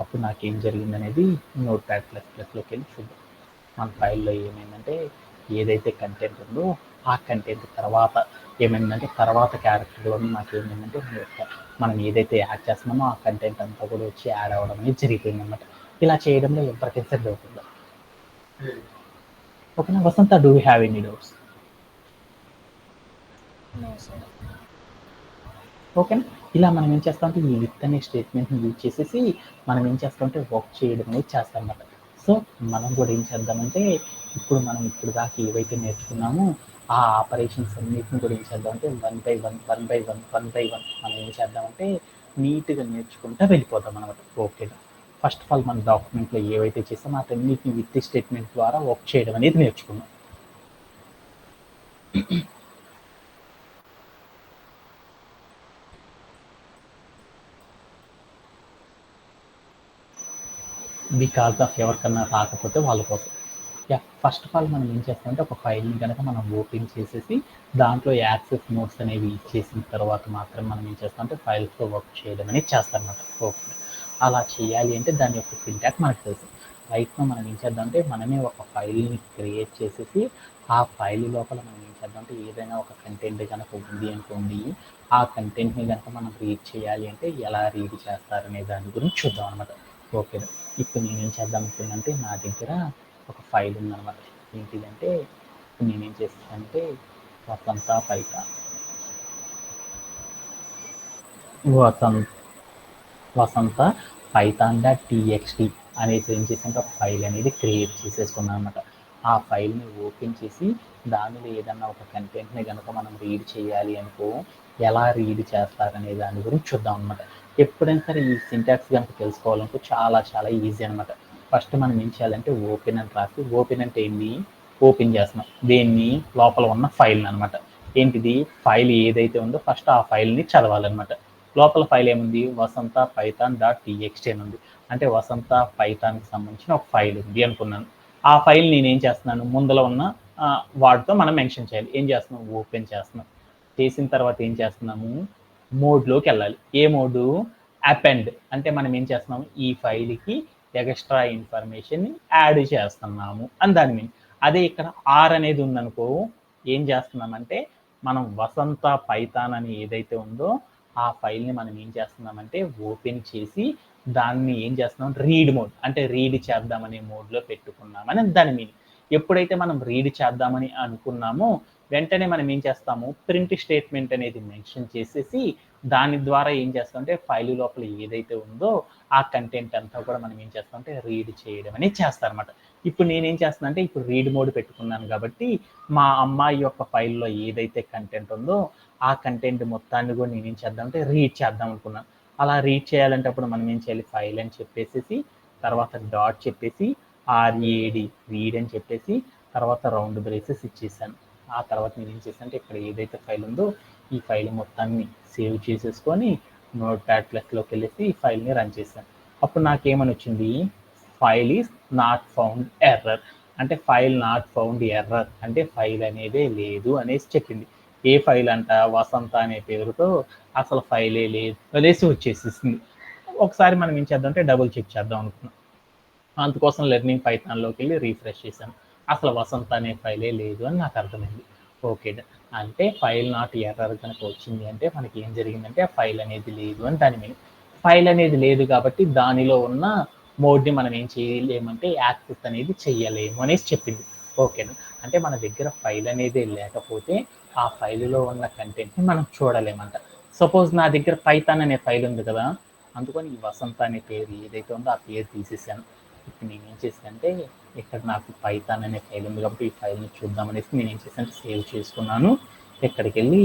అప్పుడు నాకేం జరిగిందనేది Notepad++లోకి వెళ్ళి చూద్దాం. మన ఫైల్లో ఏమైందంటే ఏదైతే కంటెంట్ ఉందో ఆ కంటెంట్ తర్వాత ఏమైందంటే తర్వాత క్యారెక్టర్లో నాకు ఏమైందంటే మనం ఏదైతే యాడ్ చేస్తున్నామో ఆ కంటెంట్ అంతా కూడా వచ్చి యాడ్ అవ్వడం అనేది జరిగిపోయింది అనమాట. ఇలా చేయడంలో ఎవరికైనా సరే డౌట్ ఉందా? ఓకేనా Vasantha, do you have any doubts? ఓకేనా? ఇలా మనం ఏం చేస్తామంటే ఈ విత్ అనే స్టేట్మెంట్ని యూజ్ చేసేసి మనం ఏం చేస్తామంటే వర్క్ చేయడం అనేది చేస్తాం అన్నమాట. సో మనం కూడా ఏం చేద్దామంటే ఇప్పుడు దాకా ఏవైతే నేర్చుకున్నామో ఆ ఆపరేషన్స్ అన్నిటిని కూడా ఏం చేద్దామంటే వన్ బై వన్ మనం ఏం చేద్దామంటే నీట్గా నేర్చుకుంటూ వెళ్ళిపోతాం అనమాట. ఓకేనా. ఫస్ట్ ఆఫ్ ఆల్ మన డాక్యుమెంట్లో ఏవైతే చేసామో వాటన్నిటిని విత్ స్టేట్మెంట్ ద్వారా వర్క్ చేయడం అనేది నేర్చుకున్నాం. బికాస్ ఆఫ్ ఎవరికన్నా రాకపోతే వాళ్ళ కోసం. ఫస్ట్ ఆఫ్ ఆల్ మనం ఏం చేస్తామంటే ఒక ఫైల్ని కనుక మనం ఓపెన్ చేసేసి దాంట్లో యాక్సెస్ నోట్స్ అనేవి ఇచ్చేసిన తర్వాత మాత్రం మనం ఏం చేస్తామంటే ఫైల్స్తో వర్క్ చేయడం అనేది చేస్తామన్నమాట. ఓకే. అలా చేయాలి అంటే దాని యొక్క సింటాక్స్ మనకు తెలుసు. రైట్నో మనం ఏం చేద్దామంటే మనమే ఒక ఫైల్ని క్రియేట్ చేసేసి ఆ ఫైల్ లోపల మనం ఏం చేద్దామంటే ఏదైనా ఒక కంటెంట్ కనుక ఉంది అనుకోండి, ఆ కంటెంట్ని కనుక మనం రీడ్ చేయాలి అంటే ఎలా రీడ్ చేస్తారనే దాని గురించి చూద్దాం అనమాట. ఓకే. ఇప్పుడు నేనేం చేద్దాం అనుకున్నానంటే నా దగ్గర ఒక ఫైల్ ఉందన్నమాట. ఏంటిదంటే ఇప్పుడు నేనేం చేస్తానంటే వసంత పైథాన్ వసంత పైథాన్ డాట్ టీఎక్స్టీ అనేసి ఏం చేసానంటే ఒక ఫైల్ అనేది క్రియేట్ చేసేసుకున్నాను అనమాట. ఆ ఫైల్ని ఓపెన్ చేసి దానిలో ఏదన్నా ఒక కంటెంట్ని కనుక మనం రీడ్ చేయాలి అనుకో ఎలా రీడ్ చేస్తారనే దాని గురించి చూద్దాం అనమాట. ఎప్పుడైనా సరే ఈ సింటాక్స్ కనుక తెలుసుకోవాలంటే చాలా చాలా ఈజీ అనమాట. ఫస్ట్ మనం ఏం చేయాలంటే ఓపెన్ అని రాసి, ఓపెన్ అంటే ఏంటి, ఓపెన్ చేస్తున్నాం దేన్ని, లోపల ఉన్న ఫైల్ని అనమాట. ఏంటిది, ఫైల్ ఏదైతే ఉందో ఫస్ట్ ఆ ఫైల్ని చదవాలన్నమాట. లోపల ఫైల్ ఏముంది, వసంత పైథాన్ డాట్ టీఎక్స్టీ అని ఉంది. అంటే వసంత పైథాన్కి సంబంధించిన ఒక ఫైల్ ఉంది అనుకున్నాను. ఆ ఫైల్ నేను ఏం చేస్తున్నాను, ముందర ఉన్న వాటితో మనం మెన్షన్ చేయాలి. ఏం చేస్తున్నాం, ఓపెన్ చేస్తున్నాం. చేసిన తర్వాత ఏం చేస్తున్నాము, మోడ్లోకి వెళ్ళాలి. ఏ మోడు, అపెండ్. అంటే మనం ఏం చేస్తున్నాము, ఈ ఫైల్కి ఎక్స్ట్రా ఇన్ఫర్మేషన్ యాడ్ చేస్తున్నాము అని దాని మీన్. అదే ఇక్కడ ఆర్ అనేది ఉందనుకో ఏం చేస్తున్నామంటే మనం వసంత పైథాన్ అని ఏదైతే ఉందో ఆ ఫైల్ని మనం ఏం చేస్తున్నామంటే ఓపెన్ చేసి దాన్ని ఏం చేస్తున్నాం, రీడ్ మోడ్ అంటే రీడ్ చేద్దామనే మోడ్లో పెట్టుకున్నామని దాని మీన్. ఎప్పుడైతే మనం రీడ్ చేద్దామని అనుకున్నామో వెంటనే మనం ఏం చేస్తాము, ప్రింట్ స్టేట్మెంట్ అనేది మెన్షన్ చేసేసి దాని ద్వారా ఏం చేస్తామంటే ఫైల్ లోపల ఏదైతే ఉందో ఆ కంటెంట్ అంతా కూడా మనం ఏం చేస్తామంటే రీడ్ చేయడం అనేది చేస్తారనమాట. ఇప్పుడు నేనేం చేస్తున్నా అంటే ఇప్పుడు రీడ్ మోడ్ పెట్టుకున్నాను కాబట్టి మా అమ్మాయి యొక్క ఫైల్లో ఏదైతే కంటెంట్ ఉందో ఆ కంటెంట్ మొత్తాన్ని కూడా నేనేం చేద్దామంటే రీడ్ చేద్దాం అనుకున్నాను. అలా రీడ్ చేయాలంటే అప్పుడు మనం ఏం చేయాలి, ఫైల్ అని చెప్పేసి తర్వాత డాట్ చెప్పేసి ఆర్ఏడి రీడ్ అని చెప్పేసి తర్వాత రౌండ్ బ్రేసెస్ ఇచ్చేసాను. ఆ తర్వాత నేను ఏం చేశాను అంటే ఇక్కడ ఏదైతే ఫైల్ ఉందో ఈ ఫైల్ మొత్తాన్ని సేవ్ చేసేసుకొని నోట్ ప్యాడ్ ప్లస్లోకి వెళ్ళేసి ఈ ఫైల్ని రన్ చేశాను. అప్పుడు నాకేమని వచ్చింది, file is not found error. అంటే ఫైల్ నాట్ ఫౌండ్ ఎర్రర్ అంటే ఫైల్ అనేదే లేదు అనేసి చెప్పింది. ఏ ఫైల్ అంట, వసంత అనే పేరుతో అసలు ఫైలే లేదు అనేసి వచ్చేసేసింది. ఒకసారి మనం ఏం చేద్దాం అంటే డబుల్ చెక్ చేద్దాం అనుకున్నాం. అందుకోసం లెర్నింగ్ పైథాన్లోకి వెళ్ళి రీఫ్రెష్ చేశాను. అసలు వసంత అనే ఫైలే లేదు అని నాకు అర్థమైంది. ఓకే, అంటే ఫైల్ నాట్ ఎర్రర్ కనుక వచ్చింది అంటే మనకి ఏం జరిగిందంటే ఆ ఫైల్ అనేది లేదు అని దాని మీద. ఫైల్ అనేది లేదు కాబట్టి దానిలో ఉన్న మోడ్ని మనం ఏం చేయలేమంటే యాక్సెస్ అనేది చెయ్యలేము అనేసి చెప్పింది. ఓకేనా. అంటే మన దగ్గర ఫైల్ అనేది లేకపోతే ఆ ఫైలులో ఉన్న కంటెంట్ని మనం చూడలేమంట. సపోజ్ నా దగ్గర పైథాన్ అనే ఫైల్ ఉంది కదా, అందుకని ఈ వసంత అనే పేరు ఏదైతే ఉందో ఆ పేరు తీసేసాను. ఇప్పుడు నేను ఏం చేశానంటే ఇక్కడ నాకు పైథాన్ అనే ఫైల్ ఉంది కాబట్టి ఈ ఫైల్ని చూద్దామనేసి నేను ఏం చేశాను, సేవ్ చేసుకున్నాను. ఇక్కడికి వెళ్ళి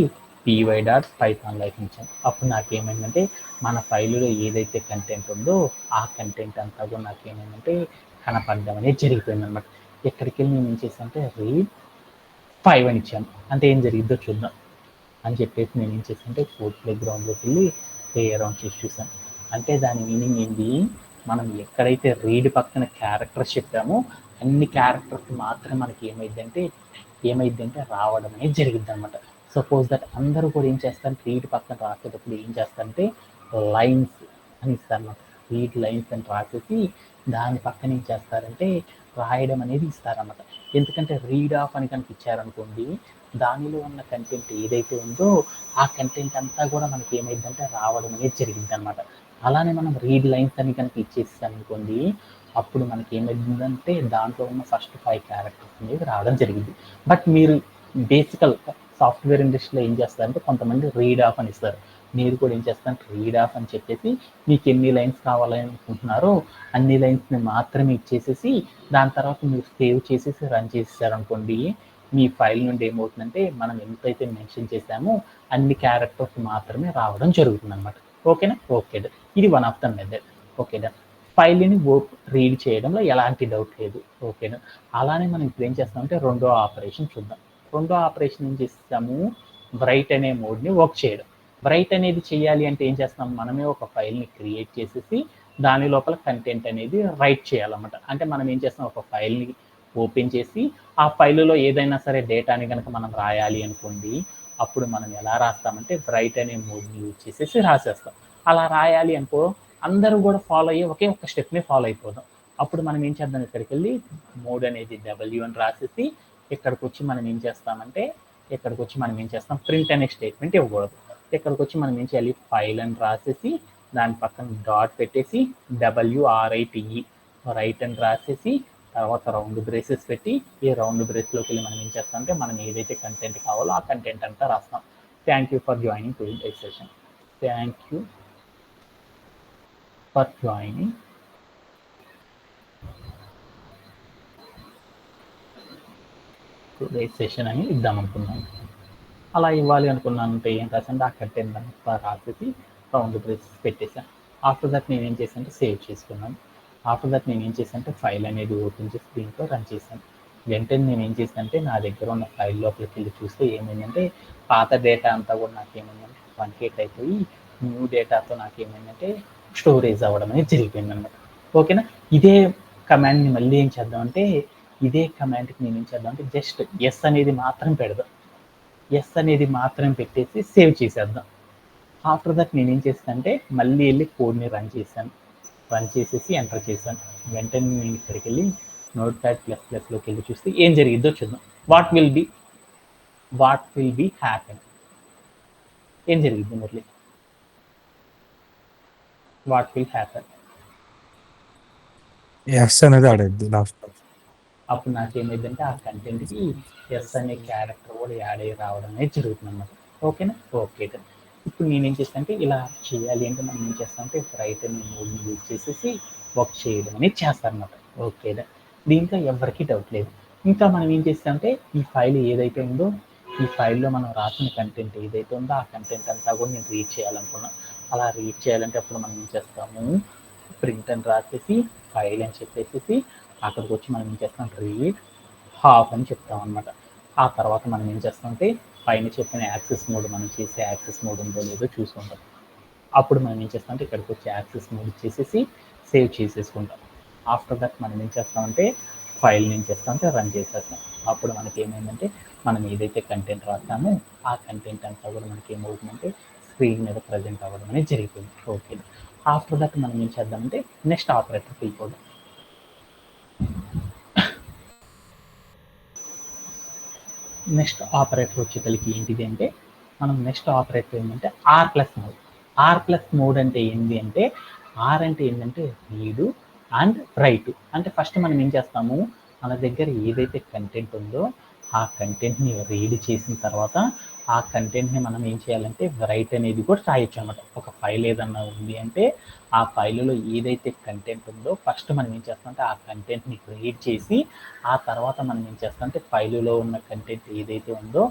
py.python లైక్ ఇచ్చాను. అప్పుడు నాకేమైందంటే మన ఫైలులో ఏదైతే కంటెంట్ ఉందో ఆ కంటెంట్ అంతా కూడా నాకేమైందంటే కనపడడం అనేది జరిగిపోయింది అనమాట. ఇక్కడికి వెళ్ళి నేను ఏం చేశానంటే రీడ్ 5 అని ఇచ్చాను. అంటే ఏం జరిగిద్దో చూద్దాం అని చెప్పేసి నేను ఏం చేశానంటే కోడ్ ప్లే గ్రౌండ్లోకి వెళ్ళి ప్లే అరౌండ్ చేసి చూసాను. అంటే దాని మీనింగ్ ఏంటి, మనం ఎక్కడైతే రీడ్ పక్కన క్యారెక్టర్స్ చెప్పామో అన్ని క్యారెక్టర్స్ మాత్రమే మనకి ఏమైందంటే రావడం అనేది జరిగిద్ది అనమాట. సపోజ్ దట్ అందరూ కూడా ఏం చేస్తారు, రీడ్ పక్కన రాసేటప్పుడు ఏం చేస్తారంటే లైన్స్ అని ఇస్తారన్నమాట. రీడ్ లైన్స్ అని రాసేసి దాని పక్కన ఏం చేస్తారంటే రాయడం అనేది ఇస్తారన్నమాట. ఎందుకంటే రీడ్ ఆఫ్ అని కనుక ఇచ్చారనుకోండి దానిలో ఉన్న కంటెంట్ ఏదైతే ఉందో ఆ కంటెంట్ అంతా కూడా మనకి ఏమైందంటే రావడం అనేది జరిగింది అనమాట. అలానే మనం రీడ్ లైన్స్ అని కనుక ఇచ్చేసాం అనుకోండి అప్పుడు మనకి ఏమైందంటే దాంట్లో ఉన్న ఫస్ట్ 5 క్యారెక్టర్స్ అనేవి రావడం జరిగింది. బట్ మీరు బేసికల్ సాఫ్ట్వేర్ ఇండస్ట్రీలో ఏం చేస్తారంటే కొంతమంది రీడ్ ఆఫ్ అని ఇస్తారు. మీరు కూడా ఏం చేస్తారంటే రీడ్ ఆఫ్ అని చెప్పేసి మీకు ఎన్ని లైన్స్ కావాలని అనుకుంటున్నారో అన్ని లైన్స్ని మాత్రమే ఇచ్చేసేసి దాని తర్వాత మీరు సేవ్ చేసేసి రన్ చేసేసారనుకోండి మీ ఫైల్ నుండి ఏమవుతుందంటే మనం ఎంతైతే మెన్షన్ చేసామో అన్ని క్యారెక్టర్స్ మాత్రమే రావడం జరుగుతుంది అనమాట. ఓకేనా? Okay done. ఇది one of the method. Okay done. ఫైల్ని రీడ్ చేయడంలో ఎలాంటి డౌట్ లేదు. ఓకేనా? అలానే మనం ఇప్పుడు ఏం చేస్తామంటే రెండో ఆపరేషన్ చూద్దాం. రెండో ఆపరేషన్ ఏం చేస్తాము, రైట్ అనే మోడ్ని వర్క్ చేయడం. రైట్ అనేది చేయాలి అంటే ఏం చేస్తాం, మనమే ఒక ఫైల్ని క్రియేట్ చేసేసి దాని లోపల కంటెంట్ అనేది రైట్ చేయాలన్నమాట. అంటే మనం ఏం చేస్తాం, ఒక ఫైల్ని ఓపెన్ చేసి ఆ ఫైల్లో ఏదైనా సరే డేటాని కనుక మనం రాయాలి అనుకోండి, అప్పుడు మనం ఎలా రాస్తామంటే రైట్ అనే మోడ్ని యూజ్ చేసేసి రాసేస్తాం. అలా రాయాలి అనుకో, అందరూ కూడా ఫాలో అయ్యి ఒకే ఒక స్టెప్ని ఫాలో అయిపోదాం. అప్పుడు మనం ఏం చేద్దాం, ఇక్కడికి వెళ్ళి మోడ్ అనేది డబ్ల్యూ అని రాసేసి ఇక్కడికి వచ్చి మనం ఏం చేస్తామంటే ప్రింట్ అనే స్టేట్మెంట్ ఇవ్వకూడదు. ఇక్కడికి వచ్చి మనం ఏం చేయాలి, ఫైల్ అని రాసేసి దాని పక్కన డాట్ పెట్టేసి WRITE రైట్ అని రాసేసి తర్వాత రౌండ్ బ్రేసెస్ పెట్టి ఈ రౌండ్ బ్రేస్లోకి వెళ్ళి మనం ఏం చేస్తామంటే మనం ఏదైతే కంటెంట్ కావాలో ఆ కంటెంట్ అంతా రాస్తాం. Thank you for joining today's session. Thank you for joining today's session అని ఇద్దాం అనుకున్నాను. అలా ఇవ్వాలి అనుకున్నానంటే ఏం రాసంటే ఆ కంటెంట్ అంతా రాసేసి రౌండ్ బ్రేసెస్ పెట్టేసాను. ఆఫ్టర్ దట్ నేను ఏం చేశానంటే సేవ్ చేసుకున్నాను. ఆఫ్టర్ దట్ నేను ఏం చేశానంటే ఫైల్ అనేది ఓపెన్ చేసి దీంట్లో రన్ చేశాను. వెంటనే నేను ఏం చేశానంటే నా దగ్గర ఉన్న ఫైల్ లోపలికి వెళ్ళి చూస్తే ఏమైందంటే పాత డేటా అంతా కూడా నాకేమైందంటే ట్రంకేట్ అయిపోయి న్యూ డేటాతో నాకేమైందంటే స్టోరేజ్ అవ్వడం అనేది జరిగిపోయింది అనమాట. ఓకేనా? ఇదే కమాండ్ని మళ్ళీ ఏం చేద్దామంటే ఇదే కమాండ్కి నేను ఏం చేద్దామంటే జస్ట్ ఎస్ అనేది మాత్రం పెడదాం. ఎస్ అనేది మాత్రం పెట్టేసి సేవ్ చేసేద్దాం. ఆఫ్టర్ దట్ నేను ఏం చేస్తానంటే మళ్ళీ వెళ్ళి కోడ్ని రన్ చేశాను. రన్ చేసేసి ఎంటర్ చేశాను. వెంటనే నేను ఇక్కడికి వెళ్ళి Notepad++లోకి వెళ్ళి చూస్తే ఏం జరిగిద్దో చూద్దాం. What will be happen. ఏం జరిగిద్ది Murali? What will happen? S అనేది ఆడేది లాస్ట్. అప్పుడు నాకేమైందంటే ఆ కంటెంట్కి ఎస్ అనే క్యారెక్టర్ కూడా యాడ్ అయ్యి రావడం అనేది జరుగుతుంది అన్నమాట. ఓకేనా? ఓకే. ఇప్పుడు నేనేం చేస్తానంటే ఇలా చేయాలి అంటే మనం ఏం చేస్తామంటే రైట్ అనే మోడ్ని యూజ్ చేసేసి వర్క్ చేయడం అనేది చేస్తారనమాట. ఓకే. దీంట్లో ఎవరికి డౌట్ లేదు. ఇంకా మనం ఏం చేస్తామంటే ఈ ఫైల్ ఏదైతే ఉందో ఈ ఫైల్లో మనం రాసిన కంటెంట్ ఏదైతే ఉందో ఆ కంటెంట్ అంతా కూడా నేను రీడ్ చేయాలనుకున్నాను. అలా రీడ్ చేయాలంటే అప్పుడు మనం ఏం చేస్తాము, ప్రింట్ అని రాసేసి ఫైల్ అని చెప్పేసి అక్కడికి వచ్చి మనం ఏం చేస్తాం, రీడ్ హాఫ్ అని చెప్తాం అనమాట. ఆ తర్వాత మనం ఏం చేస్తామంటే పైన చెప్పిన యాక్సెస్ మోడ్ మనం చేసే యాక్సెస్ మోడ్ ఉందో లేదో చూసుకుంటాం. అప్పుడు మనం ఏం చేస్తామంటే ఇక్కడికి వచ్చి యాక్సెస్ మోడ్ ఇచ్చేసేసి సేవ్ చేసేసుకుంటాం. ఆఫ్టర్ దట్ మనం ఏం చేస్తామంటే ఫైల్ని ఏం చేస్తామంటే రన్ చేసేస్తాం. అప్పుడు మనకి ఏమైందంటే మనం ఏదైతే కంటెంట్ రాస్తామో ఆ కంటెంట్ అంతా కూడా మనకి ఏమవుతుందంటే స్క్రీన్ మీద ప్రజెంట్ అవ్వడం అనేది జరిగిపోయింది. ఓకే. ఆఫ్టర్ దట్ మనం ఏం చేద్దామంటే నెక్స్ట్ ఆపరేటర్కి వెళ్ళిపోదాం. నెక్స్ట్ ఆపరేటర్ వచ్చేసరికి ఏంటిది అంటే మనం నెక్స్ట్ ఆపరేటర్ ఏంటంటే R+ మోడ్. R+ మోడ్ అంటే ఏంటి అంటే ఆర్ అంటే ఏంటంటే రీడు అండ్ రైట్. అంటే ఫస్ట్ మనం ఏం చేస్తాము, మన దగ్గర ఏదైతే కంటెంట్ ఉందో ఆ కంటెంట్ని రీడ్ చేసిన తర్వాత ఆ కంటెంట్ని మనం ఏం చేయాలంటే రైట్ అనేది కూడా రాయొచ్చు అనమాట. ఒక ఫైల్ ఏదన్నా ఉంది అంటే ఆ ఫైల్లో ఏదైతే కంటెంట్ ఉందో ఫస్ట్ మనం ఏం చేస్తామంటే ఆ కంటెంట్ని రీడ్ చేసి ఆ తర్వాత మనం ఏం చేస్తామంటే ఫైల్లో ఉన్న కంటెంట్ ఏదైతే ఉందో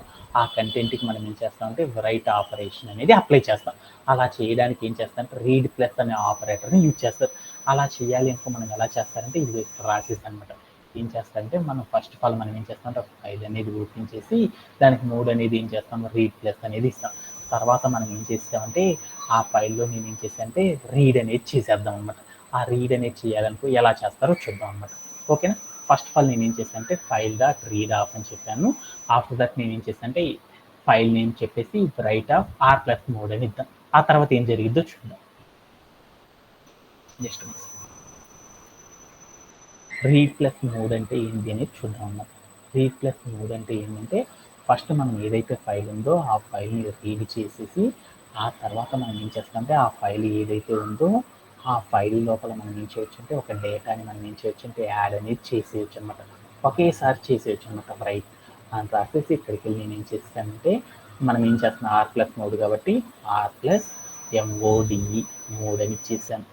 ఆ కంటెంట్కి మనం ఏం చేస్తామంటే రైట్ ఆపరేషన్ అనేది అప్లై చేస్తాం. అలా చేయడానికి ఏం చేస్తామంటే రీడ్ ప్లస్ అనే ఆపరేటర్ని యూజ్ చేస్తారు. అలా చేయాలి అనుకో మనం ఎలా చేస్తారంటే ఇది ప్రాసెస్ అనమాట. ఏం చేస్తారంటే మనం ఫస్ట్ ఆఫ్ ఆల్ మనం ఏం చేస్తామంటే ఒక ఫైల్ అనేది ఓపెన్ చేసి దానికి మోడ్ అనేది ఏం చేస్తాము, రీడ్ ప్లస్ అనేది ఇస్తాం. తర్వాత మనం ఏం చేస్తామంటే ఆ ఫైల్లో నేను ఏం చేస్తానంటే రీడ్ అనేది చేసేద్దాం అనమాట. ఆ రీడ్ అనేది చేయాలనుకో ఎలా చేస్తారో చూద్దాం అనమాట. ఓకేనా? ఫస్ట్ ఆఫ్ ఆల్ నేను ఏం చేస్తానంటే ఫైల్ డాట్ రీడ్ ఆఫ్ అని చెప్పాను. ఆఫ్టర్ దట్ నేను ఏం చేస్తానంటే ఫైల్ నేమ్ చెప్పేసి రైట్ ఆఫ్ R+ మోడ్ అని ఇద్దాం. ఆ తర్వాత ఏం జరిగిద్దో చూద్దాం. జస్ట్ రీడ్ ప్లస్ మోడ్ అంటే ఏంటి అనేది చూద్దాం అన్నమాట. రీడ్ ప్లస్ మోడ్ అంటే ఏంటంటే ఫస్ట్ మనం ఏదైతే ఫైల్ ఉందో ఆ ఫైల్ని రీడ్ చేసేసి ఆ తర్వాత మనం ఏం చేస్తామంటే ఆ ఫైల్ ఏదైతే ఉందో ఆ ఫైల్ లోపల మనం ఏం చేయొచ్చు అంటే ఒక డేటాని మనం ఏం చేయొచ్చు అంటే యాడ్ అనేది చేసేయచ్చు అనమాట. ఒకేసారి చేసేయచ్చు అనమాట. రైట్ అని రాసేసి ఇక్కడికి వెళ్ళి నేను ఏం చేస్తానంటే మనం ఏం చేస్తున్నాం R+ మోడ్ కాబట్టి R+MODE మోడ్ అని ఇచ్చేసాను.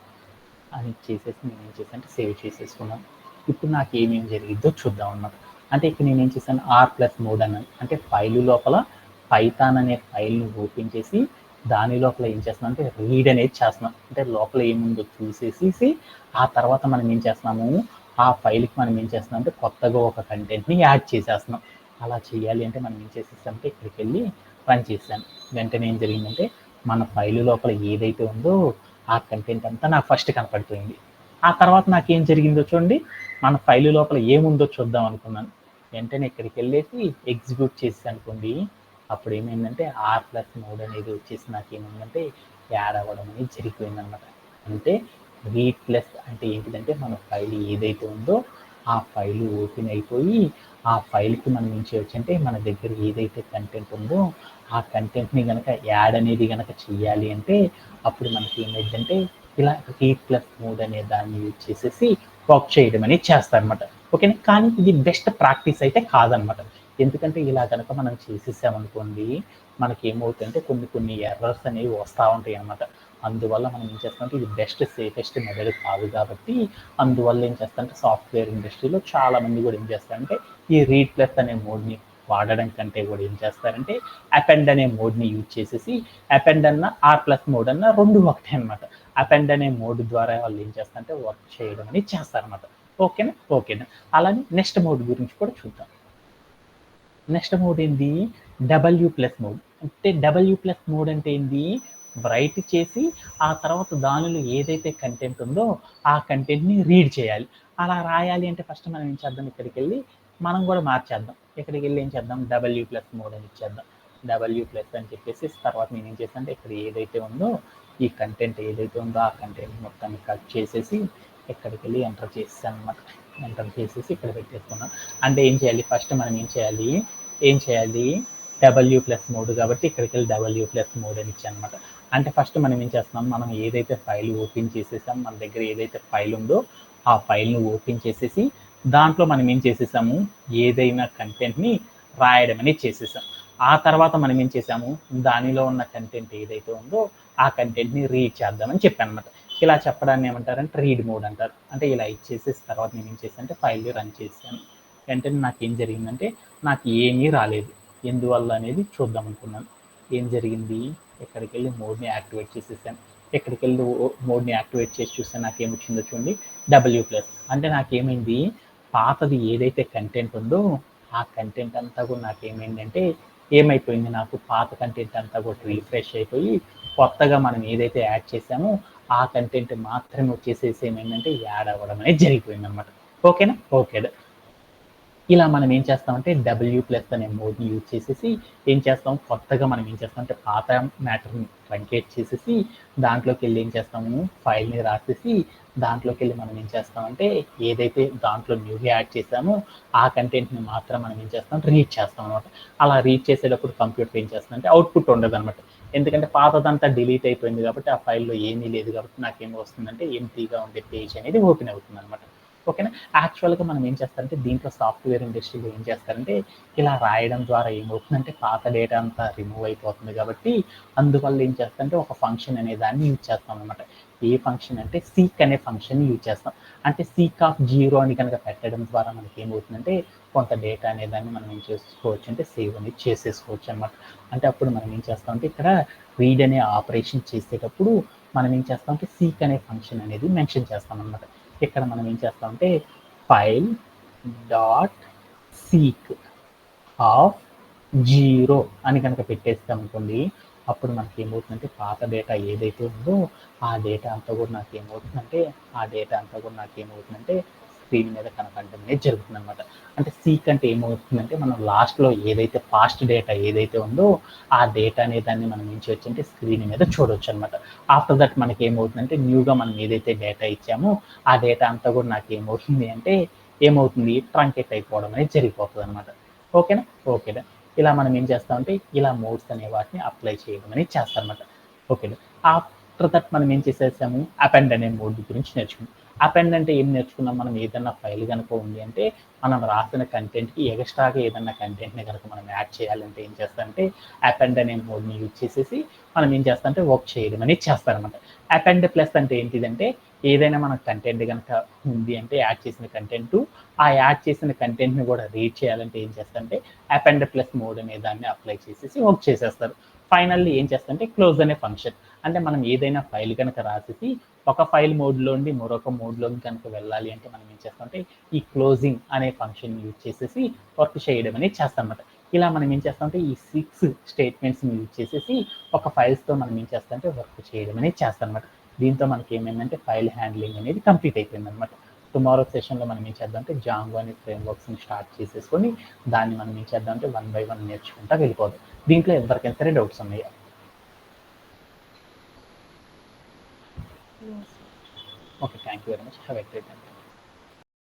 అని ఇచ్చేసేసి నేను ఏం చేశానంటే సేవ్ చేసేసుకున్నాను. ఇప్పుడు నాకు ఏమేమి జరిగిద్దో చూద్దాం అన్నమాట. అంటే ఇక్కడ నేను ఏం చేశాను, R+3 అన్నాను. అంటే ఫైలు లోపల పైథాన్ అనే ఫైల్ని ఓపెన్ చేసి దాని లోపల ఏం చేస్తున్నాం అంటే రీడ్ అనేది చేస్తున్నాం. అంటే లోపల ఏముందో చూసేసి ఆ తర్వాత మనం ఏం చేస్తున్నాము, ఆ ఫైల్కి మనం ఏం చేస్తున్నాం అంటే కొత్తగా ఒక కంటెంట్ని యాడ్ చేసేస్తున్నాం. అలా చేయాలి అంటే మనం ఏం చేసేసామంటే ఇక్కడికి వెళ్ళి రన్ చేశాను. వెంటనే ఏం జరిగిందంటే మన ఫైలు లోపల ఏదైతే ఉందో ఆ కంటెంట్ అంతా నాకు ఫస్ట్ కనపడిపోయింది. ఆ తర్వాత నాకేం జరిగిందో చూడండి, మన ఫైలు లోపల ఏముందో చూద్దాం అనుకున్నాను. వెంటనే ఇక్కడికి వెళ్ళేసి ఎగ్జిక్యూట్ చేసి అనుకోండి, అప్పుడు ఏమైందంటే R+3 అనేది వచ్చేసి నాకేమైందంటే యాడ్ అవ్వడం అనేది జరిగిపోయిందనమాట. అంటే రీడ్ ప్లస్ అంటే ఏంటిదంటే మన ఫైల్ ఏదైతే ఉందో ఆ ఫైల్ ఓపెన్ అయిపోయి ఆ ఫైల్కి మనం ఏం చేయొచ్చు అంటే మన దగ్గర ఏదైతే కంటెంట్ ఉందో ఆ కంటెంట్ని కనుక యాడ్ అనేది కనుక చేయాలి అంటే అప్పుడు మనకి ఏమైందంటే ఇలా రీడ్+3 అనే దాన్ని యూజ్ చేసేసి వర్క్ చేయడం అనేది చేస్తారనమాట. ఓకేనా, కానీ ఇది బెస్ట్ ప్రాక్టీస్ అయితే కాదనమాట. ఎందుకంటే ఇలా కనుక మనం చేసేసామనుకోండి మనకి ఏమవుతుందంటే కొన్ని ఎర్రర్స్ అనేవి వస్తూ ఉంటాయి అన్నమాట. అందువల్ల మనం ఏం చేస్తామంటే ఇది బెస్ట్ సేఫెస్ట్ మెథడ్ కాదు కాబట్టి అందువల్ల ఏం చేస్తారంటే సాఫ్ట్వేర్ ఇండస్ట్రీలో చాలా మంది కూడా ఏం చేస్తారంటే ఈ రీడ్ ప్లస్ అనే మోడ్ని వాడడం కంటే కూడా ఏం చేస్తారంటే అపెండ్ అనే మోడ్ని యూజ్ చేసేసి అపెండ్ అన్న R+మోడ్ అన్న రెండు ఒకటే అనమాట. అపెండ్ అనే మోడ్ ద్వారా వాళ్ళు ఏం చేస్తారంటే వర్క్ చేయడం అనేది చేస్తారనమాట. ఓకేనా. అలానే నెక్స్ట్ మోడ్ గురించి కూడా చూద్దాం. నెక్స్ట్ మోడ్ ఏంది, W+ మోడ్. అంటే W+ మోడ్ అంటే ఏంది, రైట్ చేసి ఆ తర్వాత దానిలో ఏదైతే కంటెంట్ ఉందో ఆ కంటెంట్ని రీడ్ చేయాలి. అలా రాయాలి అంటే ఫస్ట్ మనం ఏం చేద్దాం, ఇక్కడికి వెళ్ళి మనం కూడా మార్చేద్దాం. ఇక్కడికి వెళ్ళి ఏం చేద్దాం, W+ మోడ్ అని ఇచ్చేద్దాం. W+ అని చెప్పేసి తర్వాత నేను ఏం చేస్తాను అంటే ఇక్కడ ఏదైతే ఉందో ఈ కంటెంట్ ఏదైతే ఉందో ఆ కంటెంట్ మొత్తాన్ని కట్ చేసేసి ఇక్కడికి వెళ్ళి ఎంటర్ చేసేసాను అనమాట. ఎంటర్ చేసేసి ఇక్కడ పెట్టేసుకున్నాం. అంటే ఏం చేయాలి, ఫస్ట్ మనం ఏం చేయాలి W+ మోడ్ కాబట్టి ఇక్కడికి వెళ్ళి W+ మోడ్ అని ఇచ్చాను అనమాట. అంటే ఫస్ట్ మనం ఏం చేస్తున్నాం, మనం ఏదైతే ఫైల్ ఓపెన్ చేసేసాం, మన దగ్గర ఏదైతే ఫైల్ ఉందో ఆ ఫైల్ను ఓపెన్ చేసేసి దాంట్లో మనం ఏం చేసేసాము, ఏదైనా కంటెంట్ని రాయడం అనేది చేసేసాం. ఆ తర్వాత మనం ఏం చేసాము, దానిలో ఉన్న కంటెంట్ ఏదైతే ఉందో ఆ కంటెంట్ని రీడ్ చేద్దామని చెప్పాను అనమాట. ఇలా చెప్పడాన్ని ఏమంటారంటే రీడ్ మోడ్ అంటారు. అంటే ఇలా ఇచ్చేసేసి తర్వాత నేను ఏం చేశాను అంటే ఫైల్ని రన్ చేశాను. వెంటనే నాకు ఏం జరిగిందంటే నాకు ఏమీ రాలేదు. ఎందువల్ల అనేది చూద్దాం అనుకున్నాను. ఏం జరిగింది, ఎక్కడికి వెళ్ళి మోడ్ని యాక్టివేట్ చేసేసాను. ఎక్కడికి వెళ్ళి మోడ్ని యాక్టివేట్ చేసి చూస్తే నాకేమొచ్చిందో చూడండి, W+. అంటే నాకేమైంది, పాతది ఏదైతే కంటెంట్ ఉందో ఆ కంటెంట్ అంతా కూడా నాకేమైందంటే ఏమైపోయింది, నాకు పాత కంటెంట్ అంతా కూడా రీఫ్రెష్ అయిపోయి కొత్తగా మనం ఏదైతే యాడ్ చేసామో ఆ కంటెంట్ మాత్రమే వచ్చేసేసి ఏమైందంటే యాడ్ అవ్వడం అనేది జరిగిపోయింది అనమాట. ఓకేనా. ఇలా మనం ఏం చేస్తామంటే W+ అనే మోడ్ని యూజ్ చేసేసి ఏం చేస్తాం, కొత్తగా మనం ఏం చేస్తామంటే పాత మ్యాటర్ని ట్రంకేట్ చేసేసి దాంట్లోకి వెళ్ళి ఏం చేస్తాము, ఫైల్ని రాసేసి దాంట్లోకి వెళ్ళి మనం ఏం చేస్తామంటే ఏదైతే దాంట్లో న్యూగా యాడ్ చేసామో ఆ కంటెంట్ని మాత్రం మనం ఏం చేస్తాం, రీడ్ చేస్తాం అనమాట. అలా రీడ్ చేసేటప్పుడు కంప్యూటర్ ఏం చేస్తుందంటే అవుట్పుట్ ఉండదు అనమాట. ఎందుకంటే పాతదంతా డిలీట్ అయిపోయింది కాబట్టి ఆ ఫైల్లో ఏమీ లేదు కాబట్టి నాకేమో వస్తుందంటే ఎంటీగా ఉండే పేజ్ అనేది ఓపెన్ అవుతుంది అనమాట. ఓకేనా. యాక్చువల్గా మనం ఏం చేస్తారంటే దీంట్లో సాఫ్ట్వేర్ ఇండస్ట్రీలో ఏం చేస్తారంటే ఇలా రాయడం ద్వారా ఏమవుతుందంటే పాత డేటా అంతా రిమూవ్ అయిపోతుంది కాబట్టి అందువల్ల ఏం చేస్తారంటే ఒక ఫంక్షన్ అనే దాన్ని యూజ్ చేస్తాం అనమాట. ఏ ఫంక్షన్ అంటే సీక్ అనే ఫంక్షన్ యూజ్ చేస్తాం. అంటే seek(0) అని కనుక పెట్టడం ద్వారా మనకి ఏమవుతుందంటే కొంత డేటా అనే దాన్ని మనం ఏం చేసుకోవచ్చు అంటే సేవ్ అనేది చేసేసుకోవచ్చు అనమాట. అంటే అప్పుడు మనం ఏం చేస్తామంటే ఇక్కడ రీడ్ అనే ఆపరేషన్ చేసేటప్పుడు మనం ఏం చేస్తామంటే సీక్ అనే ఫంక్షన్ అనేది మెన్షన్ చేస్తాం అనమాట. ఇక్కడ మనం ఏం చేస్తామంటే ఫైల్ డాట్ సీక్ ఆఫ్ 0 అని కనుక పెట్టేస్తాం అనుకోండి, అప్పుడు మనకి ఏమవుతుందంటే పాత డేటా ఏదైతే ఉందో ఆ డేటా అంతా కూడా నాకేమవుతుందంటే స్క్రీన్ మీద కనపడడం అనేది జరుగుతుంది అనమాట. అంటే సీక్ అంటే ఏమవుతుందంటే మనం లాస్ట్లో ఏదైతే పాస్ట్ డేటా ఏదైతే ఉందో ఆ డేటా అనే దాన్ని మనం ఏం చేయొచ్చు అంటే స్క్రీన్ మీద చూడవచ్చు అనమాట. ఆఫ్టర్ దట్ మనకి ఏమవుతుందంటే న్యూగా మనం ఏదైతే డేటా ఇచ్చామో ఆ డేటా అంతా కూడా నాకు ఏమవుతుంది ట్రంకేట్ అయిపోవడం అనేది జరిగిపోతుంది అనమాట. ఓకేనా. ఇలా మనం ఏం చేస్తామంటే ఇలా మోడ్స్ అనే వాటిని అప్లై చేయడం అనేది చేస్తారనమాట. ఓకేనా. ఆఫ్టర్ దట్ మనం ఏం చేసేసాము, అపెండ్ అనే మోడ్ గురించి నేర్చుకున్నాం. అపెండ్ అంటే ఏం నేర్చుకున్నాం, మనం ఏదన్నా ఫైల్ కనుక ఉంది అంటే మనం రాసిన కంటెంట్కి ఎక్స్ట్రాగా ఏదన్నా కంటెంట్ని కనుక మనం యాడ్ చేయాలంటే ఏం చేస్తామంటే అపెండ్ అనే మోడ్ని యూజ్ చేసేసి మనం ఏం చేస్తామంటే వర్క్ చేయడం అనేది చేస్తారనమాట. అపెండ్ ప్లస్ అంటే ఏంటిదంటే ఏదైనా మనకు కంటెంట్ కనుక ఉంది అంటే యాడ్ చేసిన కంటెంట్, ఆ యాడ్ చేసిన కంటెంట్ని కూడా రీడ్ చేయాలంటే ఏం చేస్తారంటే అపెండ్ ప్లస్ మోడ్ అనే దాన్ని అప్లై చేసేసి వర్క్ చేసేస్తారు. ఫైనల్లీ ఏం చేస్తారంటే క్లోజ్ అనే ఫంక్షన్, అంటే మనం ఏదైనా ఫైల్ కనుక రాసేసి ఒక ఫైల్ మోడ్లో ఉండి మరొక మోడ్లోకి కనుక వెళ్ళాలి అంటే మనం ఏం చేస్తామంటే ఈ క్లోజింగ్ అనే ఫంక్షన్ యూజ్ చేసేసి వర్క్ చేయడం అనేది చేస్తాం అన్నమాట. ఇలా మనం ఏం చేస్తామంటే ఈ 6 స్టేట్మెంట్స్ని యూజ్ చేసేసి ఒక ఫైల్స్తో మనం ఏం చేస్తామంటే వర్క్ చేయడం అనేది చేస్తాం అన్నమాట. దీంతో మనకి ఏమైందంటే ఫైల్ హ్యాండ్లింగ్ అనేది కంప్లీట్ అయిపోయింది అనమాట. టుమారో సెషన్లో మనం ఏం చేద్దామంటే జాంగో అనే ఫ్రేమ్వర్క్స్ని స్టార్ట్ చేసేసుకొని దాన్ని మనం ఏం చేద్దామంటే 1 by 1 నేర్చుకుంటా వెళ్ళిపోదాం. దీంట్లో ఎవరికైనా సరే డౌట్స్ ఉన్నాయా? Okay, thank you very much. Have a great day.